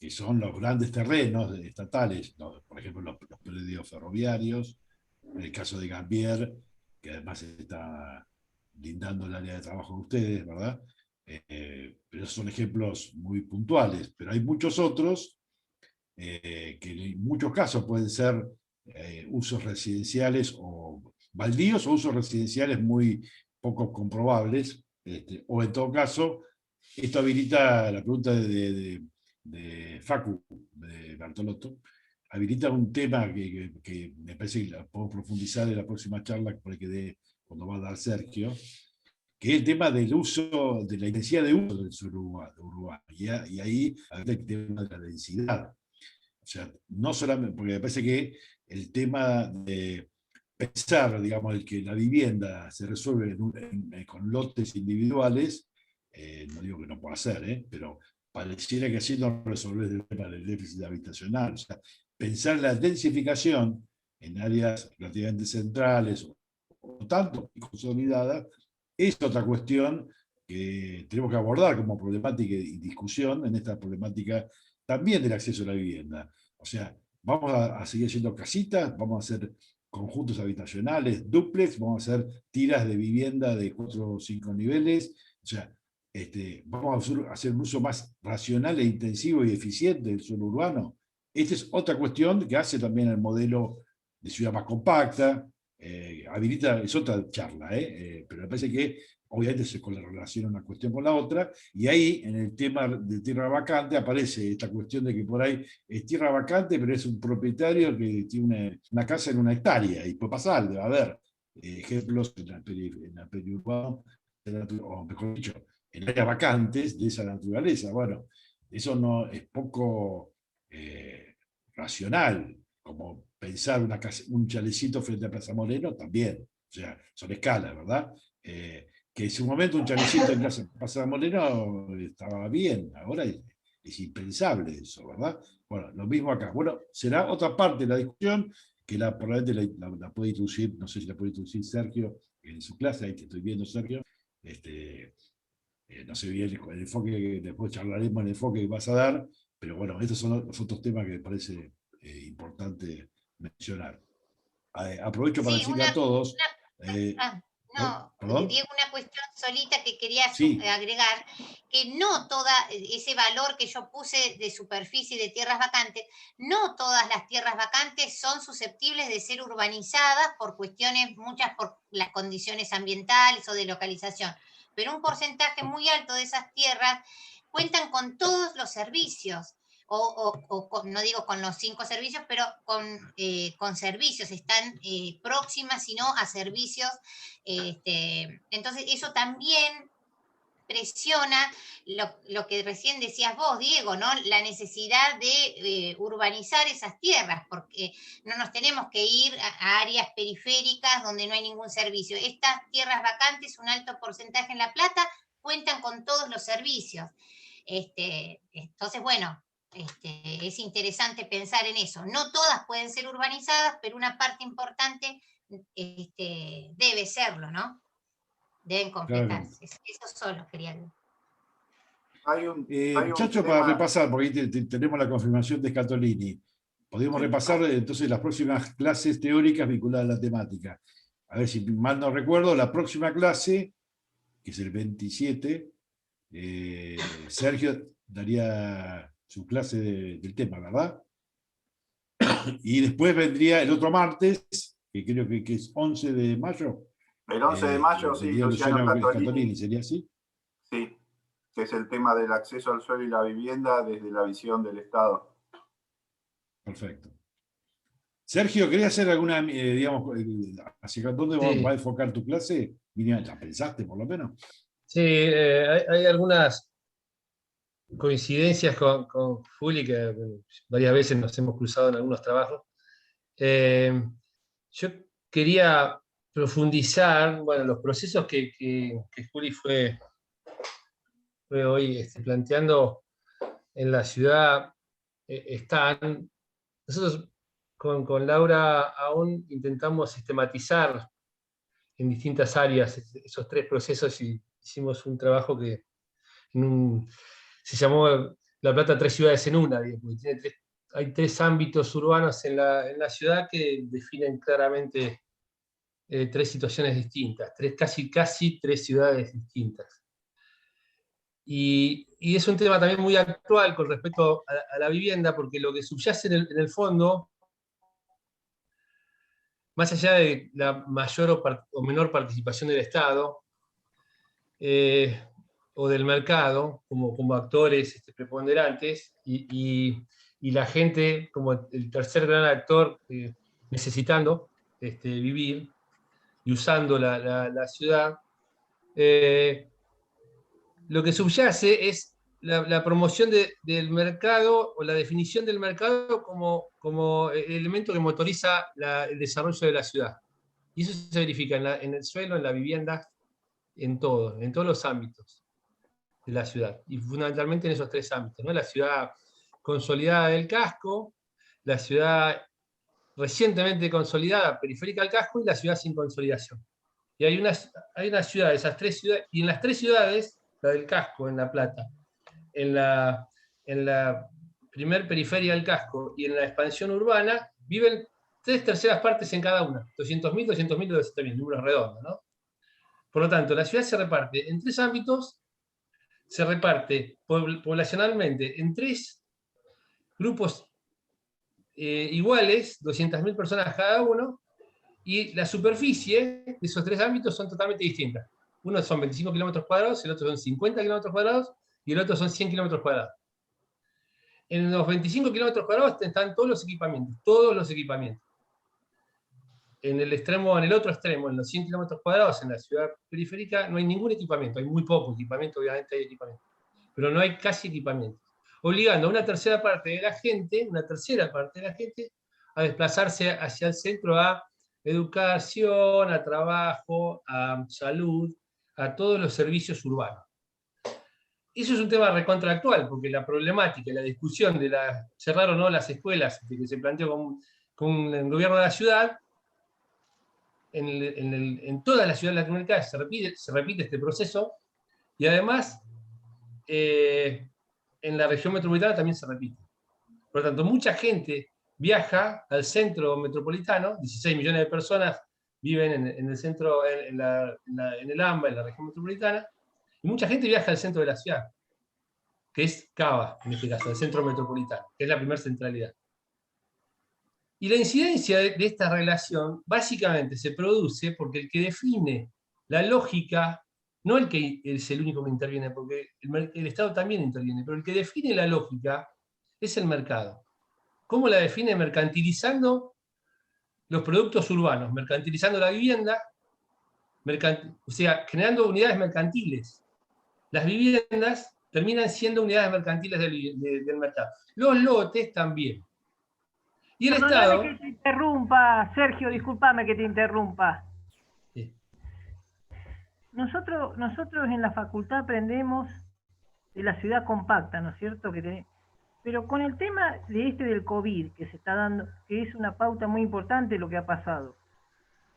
que son los grandes terrenos estatales, ¿no? Por ejemplo, los predios ferroviarios, en el caso de Gambier, que además está lindando el área de trabajo de ustedes, ¿verdad? Pero esos son ejemplos muy puntuales, pero hay muchos otros que en muchos casos pueden ser usos residenciales o baldíos o usos residenciales muy poco comprobables, o en todo caso, esto habilita la pregunta de Facu, de Bartolotto, habilita un tema que me parece que podemos profundizar en la próxima charla cuando va a dar Sergio, que es el tema del uso, de la intensidad de uso del suelo urbano. Y ahí habla el tema de la densidad. O sea, no solamente, porque me parece que el tema de pensar, digamos, el que la vivienda se resuelve con lotes individuales, no digo que no pueda ser, pero pareciera que así no resolver el tema del déficit habitacional. O sea, pensar la densificación en áreas relativamente centrales o tanto consolidadas es otra cuestión que tenemos que abordar como problemática y discusión en esta problemática también del acceso a la vivienda. O sea, vamos a seguir haciendo casitas, vamos a hacer conjuntos habitacionales, dúplex, vamos a hacer tiras de vivienda de 4 o 5 niveles, o sea, vamos a hacer un uso más racional e intensivo y eficiente del suelo urbano. Esta es otra cuestión que hace también el modelo de ciudad más compacta, habilita, es otra charla, pero me parece que obviamente se relaciona una cuestión con la otra, y ahí en el tema de tierra vacante aparece esta cuestión de que por ahí es tierra vacante, pero es un propietario que tiene una casa en 1 hectárea, y puede pasar, debe haber ejemplos en la periurbano, o mejor dicho, en áreas vacantes de esa naturaleza. Bueno, eso no es poco racional, como pensar un chalecito frente a Plaza Moreno también, o sea, son escalas, ¿verdad? Que en su momento un chalecito en Plaza Moreno estaba bien, ahora es impensable eso, ¿verdad? Bueno, lo mismo acá. Bueno, será otra parte de la discusión que probablemente la puede introducir, no sé si la puede introducir Sergio en su clase, ahí te estoy viendo, Sergio. No sé bien el enfoque, después charlaremos el enfoque que vas a dar, pero bueno, estos son los otros temas que me parece importante mencionar. Aprovecho para decirle a todos. ¿Perdón? Diego, una cuestión solita que quería Sí. agregar, que no toda ese valor que yo puse de superficie de tierras vacantes, no todas las tierras vacantes son susceptibles de ser urbanizadas por cuestiones, muchas por las condiciones ambientales o de localización, pero un porcentaje muy alto de esas tierras cuentan con todos los servicios. No digo con los 5 servicios, pero con servicios, están próximas, sino a servicios. Entonces, eso también presiona lo que recién decías vos, Diego, ¿no? La necesidad de urbanizar esas tierras, porque no nos tenemos que ir a áreas periféricas donde no hay ningún servicio. Estas tierras vacantes, un alto porcentaje en La Plata, cuentan con todos los servicios. Entonces, bueno, es interesante pensar en eso. No todas pueden ser urbanizadas, pero una parte importante debe serlo, ¿no? Deben completarse. Eso solo quería decir. Muchachos, para repasar, porque ahí tenemos la confirmación de Scatolini. Podemos repasar entonces las próximas clases teóricas vinculadas a la temática. A ver si mal no recuerdo, la próxima clase, que es el 27, Sergio daría su clase del tema, ¿verdad? Y después vendría el otro martes, que creo que es 11 de mayo. El 11 de mayo, sí, Luciano Scatolini, ¿sería así? Sí, que es el tema del acceso al suelo y la vivienda desde la visión del Estado. Perfecto. Sergio, ¿querías hacer alguna, digamos, hacia dónde va a enfocar tu clase? Mira, ¿la pensaste por lo menos? Sí, hay algunas coincidencias con Juli, que varias veces nos hemos cruzado en algunos trabajos. Yo quería profundizar, bueno, los procesos que Juli fue hoy planteando en la ciudad están. Nosotros con Laura aún intentamos sistematizar en distintas áreas esos tres procesos y hicimos un trabajo que se llamó La Plata, 3 ciudades en una. Hay 3 ámbitos urbanos en la ciudad que definen claramente 3 situaciones distintas, casi 3 ciudades distintas. Y es un tema también muy actual con respecto a la vivienda, porque lo que subyace en el fondo, más allá de la mayor o menor participación del Estado o del mercado como actores preponderantes, y la gente como el tercer gran actor necesitando vivir y usando la ciudad, lo que subyace es la promoción del mercado o la definición del mercado como elemento que motoriza el desarrollo de la ciudad. Y eso se verifica en el suelo, en la vivienda, en todos los ámbitos de la ciudad. Y fundamentalmente en esos 3 ámbitos, ¿no? La ciudad consolidada del casco, la ciudad recientemente consolidada, periférica al casco, y la ciudad sin consolidación. Y hay una ciudad, esas 3 ciudades, y en las 3 ciudades, la del casco, en La Plata, en la primer periferia del casco y en la expansión urbana, viven 3/3 partes en cada una, 200.000, 200.000 y 200.000, números redondos, ¿no? Por lo tanto, la ciudad se reparte en 3 ámbitos, se reparte poblacionalmente en 3 grupos iguales, 200.000 personas cada uno, y la superficie de esos 3 ámbitos son totalmente distintas. Uno son 25 kilómetros cuadrados, el otro son 50 kilómetros cuadrados, y el otro son 100 kilómetros cuadrados. En los 25 kilómetros cuadrados están todos los equipamientos. En el otro extremo, en los 100 kilómetros cuadrados, en la ciudad periférica, no hay ningún equipamiento, hay muy poco equipamiento, obviamente hay equipamiento, pero no hay casi equipamiento, obligando a una tercera parte de la gente a desplazarse hacia el centro, a educación, a trabajo, a salud, a todos los servicios urbanos. Eso es un tema recontraactual, porque la problemática y la discusión de cerrar o no las escuelas que se planteó con el gobierno de la ciudad, en toda la ciudad latinoamericana se repite este proceso, y además en la región metropolitana también se repite. Por lo tanto, mucha gente viaja al centro metropolitano, 16 millones de personas viven en el centro, en el AMBA, en la región metropolitana, y mucha gente viaja al centro de la ciudad, que es Cava, en este caso, el centro metropolitano, que es la primera centralidad. Y la incidencia de esta relación básicamente se produce porque el que define la lógica, no el que es el único que interviene, porque el Estado también interviene, pero el que define la lógica es el mercado. ¿Cómo la define? Mercantilizando los productos urbanos, mercantilizando la vivienda, o sea, generando unidades mercantiles. Las viviendas terminan siendo unidades mercantiles del mercado. Los lotes también. Y el Estado... que te interrumpa, Sergio, discúlpame que te interrumpa. Sí. Nosotros en la facultad aprendemos de la ciudad compacta, ¿no es cierto? Pero con el tema del COVID que se está dando, que es una pauta muy importante lo que ha pasado,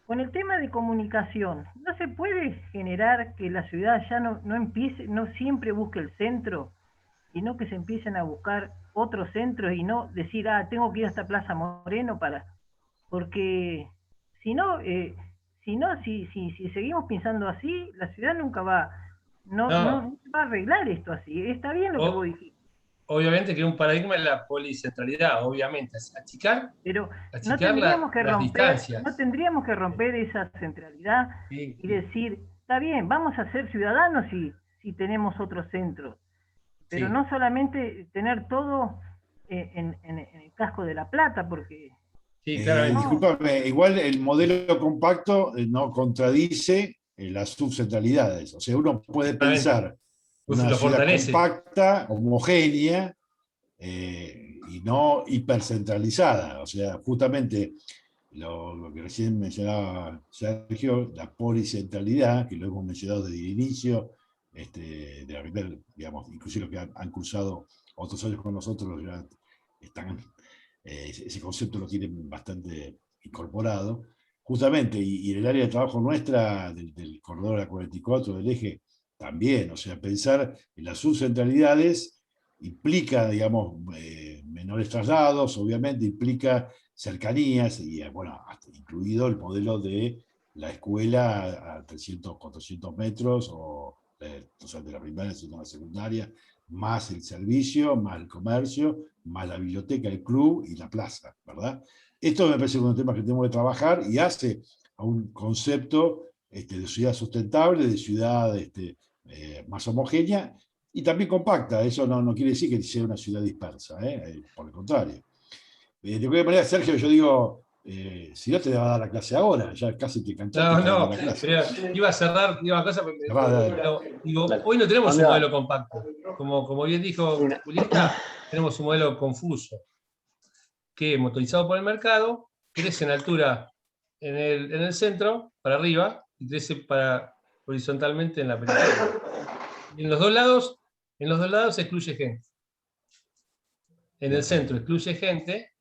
con el tema de comunicación, ¿no se puede generar que la ciudad ya no siempre busque el centro, sino que se empiecen a buscar otros centros y no decir, ah, tengo que ir hasta Plaza Moreno porque si no, si seguimos pensando así, la ciudad nunca no va a arreglar esto así. Está bien lo que vos dijiste. Obviamente que un paradigma es la policentralidad, obviamente, pero no tendríamos que romper, distancias. No tendríamos que romper esa centralidad y decir, está bien, vamos a ser ciudadanos si tenemos otro centro, pero no solamente tener todo en el casco de La Plata, porque... Discúlpame, igual el modelo compacto no contradice las subcentralidades. O sea, uno puede pensar una ciudad compacta, homogénea, y no hipercentralizada. O sea, justamente lo que recién mencionaba Sergio, la policentralidad, que lo hemos mencionado desde el inicio, de la primera, digamos, inclusive los que han cursado otros años con nosotros ya están... ese concepto lo tienen bastante incorporado, justamente, y en el área de trabajo nuestra, del corredor de la 44, del eje, también, o sea, pensar en las subcentralidades implica, digamos, menores traslados, obviamente, implica cercanías, y bueno, incluido el modelo de la escuela a 300, 400 metros, o sea, de la primaria, sino la secundaria, más el servicio, más el comercio, más la biblioteca, el club y la plaza, ¿verdad? Esto me parece un tema que tenemos que trabajar y hace a un concepto de ciudad sustentable, de ciudad más homogénea y también compacta. Eso no quiere decir que sea una ciudad dispersa, por el contrario. De cualquier manera, Sergio, yo digo, si no te va a dar la clase ahora, ya casi te canchaste. No, pero iba a cerrar, pero digo, hoy no tenemos un modelo compacto. Como bien dijo Julieta, tenemos un modelo confuso, que motorizado por el mercado, crece en altura en el centro, para arriba, y crece horizontalmente en la periferia. Y en los dos lados excluye gente. En el centro excluye gente,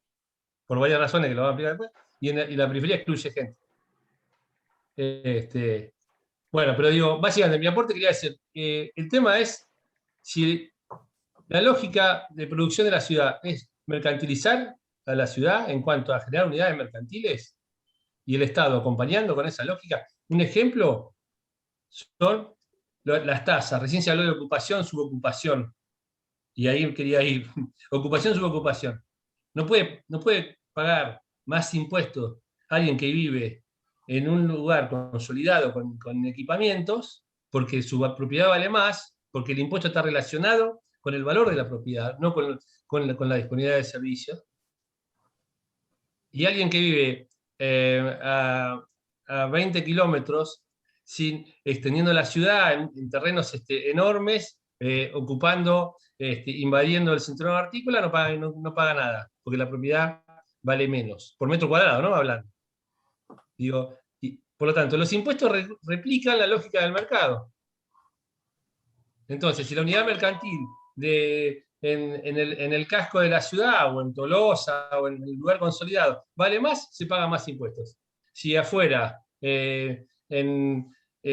por varias razones que lo vamos a explicar después, y la periferia excluye gente. Bueno, pero digo, básicamente mi aporte quería decir, el tema es si la lógica de producción de la ciudad es mercantilizar a la ciudad en cuanto a generar unidades mercantiles y el Estado acompañando con esa lógica. Un ejemplo son las tasas. Recién se habló de ocupación, subocupación. Y ahí quería ir. Ocupación, subocupación. No puede pagar más impuestos alguien que vive en un lugar consolidado con equipamientos, porque su propiedad vale más, porque el impuesto está relacionado con el valor de la propiedad, no con la disponibilidad de servicios. Y alguien que vive a 20 kilómetros, extendiendo la ciudad en terrenos enormes, ocupando, invadiendo el cinturón artícola, no paga nada, porque la propiedad vale menos, por metro cuadrado, ¿no? Hablando. Digo, por lo tanto, los impuestos replican la lógica del mercado. Entonces, si la unidad mercantil en el casco de la ciudad, o en Tolosa, o en el lugar consolidado, vale más, se paga más impuestos. Si afuera,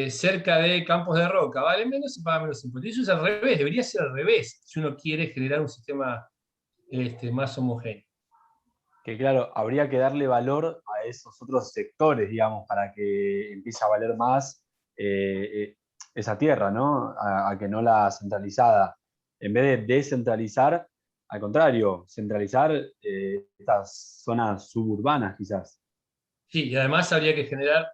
cerca de Campos de Roca, vale menos, se paga menos impuestos. Y eso es al revés, debería ser al revés, si uno quiere generar un sistema más homogéneo. Que claro, habría que darle valor a esos otros sectores, digamos, para que empiece a valer más esa tierra, ¿no? A que no la centralizada. En vez de descentralizar, al contrario, centralizar estas zonas suburbanas, quizás. Sí, y además habría que generar,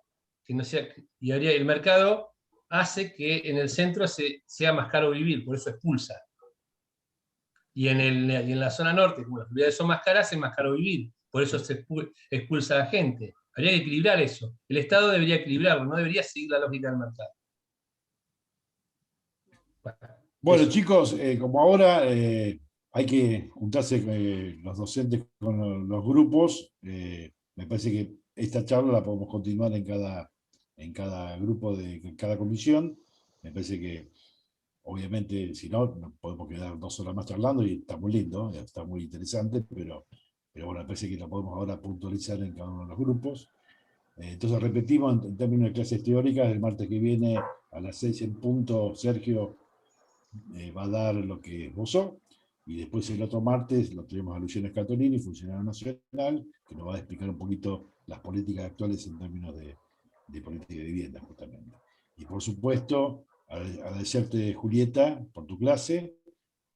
que no sea, el mercado hace que en el centro sea más caro vivir, por eso expulsa. Y en la zona norte, como las propiedades son más caras, es más caro vivir, por eso se expulsa a la gente. Habría que equilibrar eso. El Estado debería equilibrarlo, no debería seguir la lógica del mercado. Bueno, chicos, como ahora hay que juntarse los docentes con los grupos, me parece que esta charla la podemos continuar en cada grupo, en cada comisión. Me parece que, obviamente, si no, podemos quedar 2 horas más charlando y está muy lindo, está muy interesante, pero bueno, me parece que la podemos ahora puntualizar en cada uno de los grupos. Entonces repetimos en términos de clases teóricas, el martes que viene a las 6 en punto, Sergio, va a dar lo que esbozó, y después el otro martes lo tenemos a Luciano Scatolini, funcionario nacional, que nos va a explicar un poquito las políticas actuales en términos de política de vivienda, justamente. Y por supuesto, agradecerte, Julieta, por tu clase.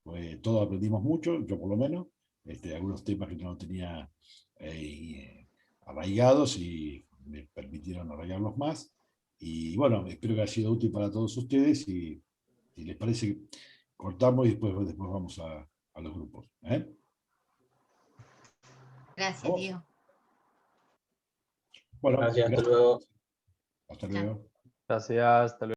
Pues todos aprendimos mucho, yo por lo menos, algunos temas que no tenía arraigados y me permitieron arraigarlos más. Y bueno, espero que haya sido útil para todos ustedes, y si les parece, cortamos y después vamos a los grupos. Gracias, ¿Vamos? Diego. Bueno, Gracias, hasta luego. hasta luego. Gracias, hasta luego.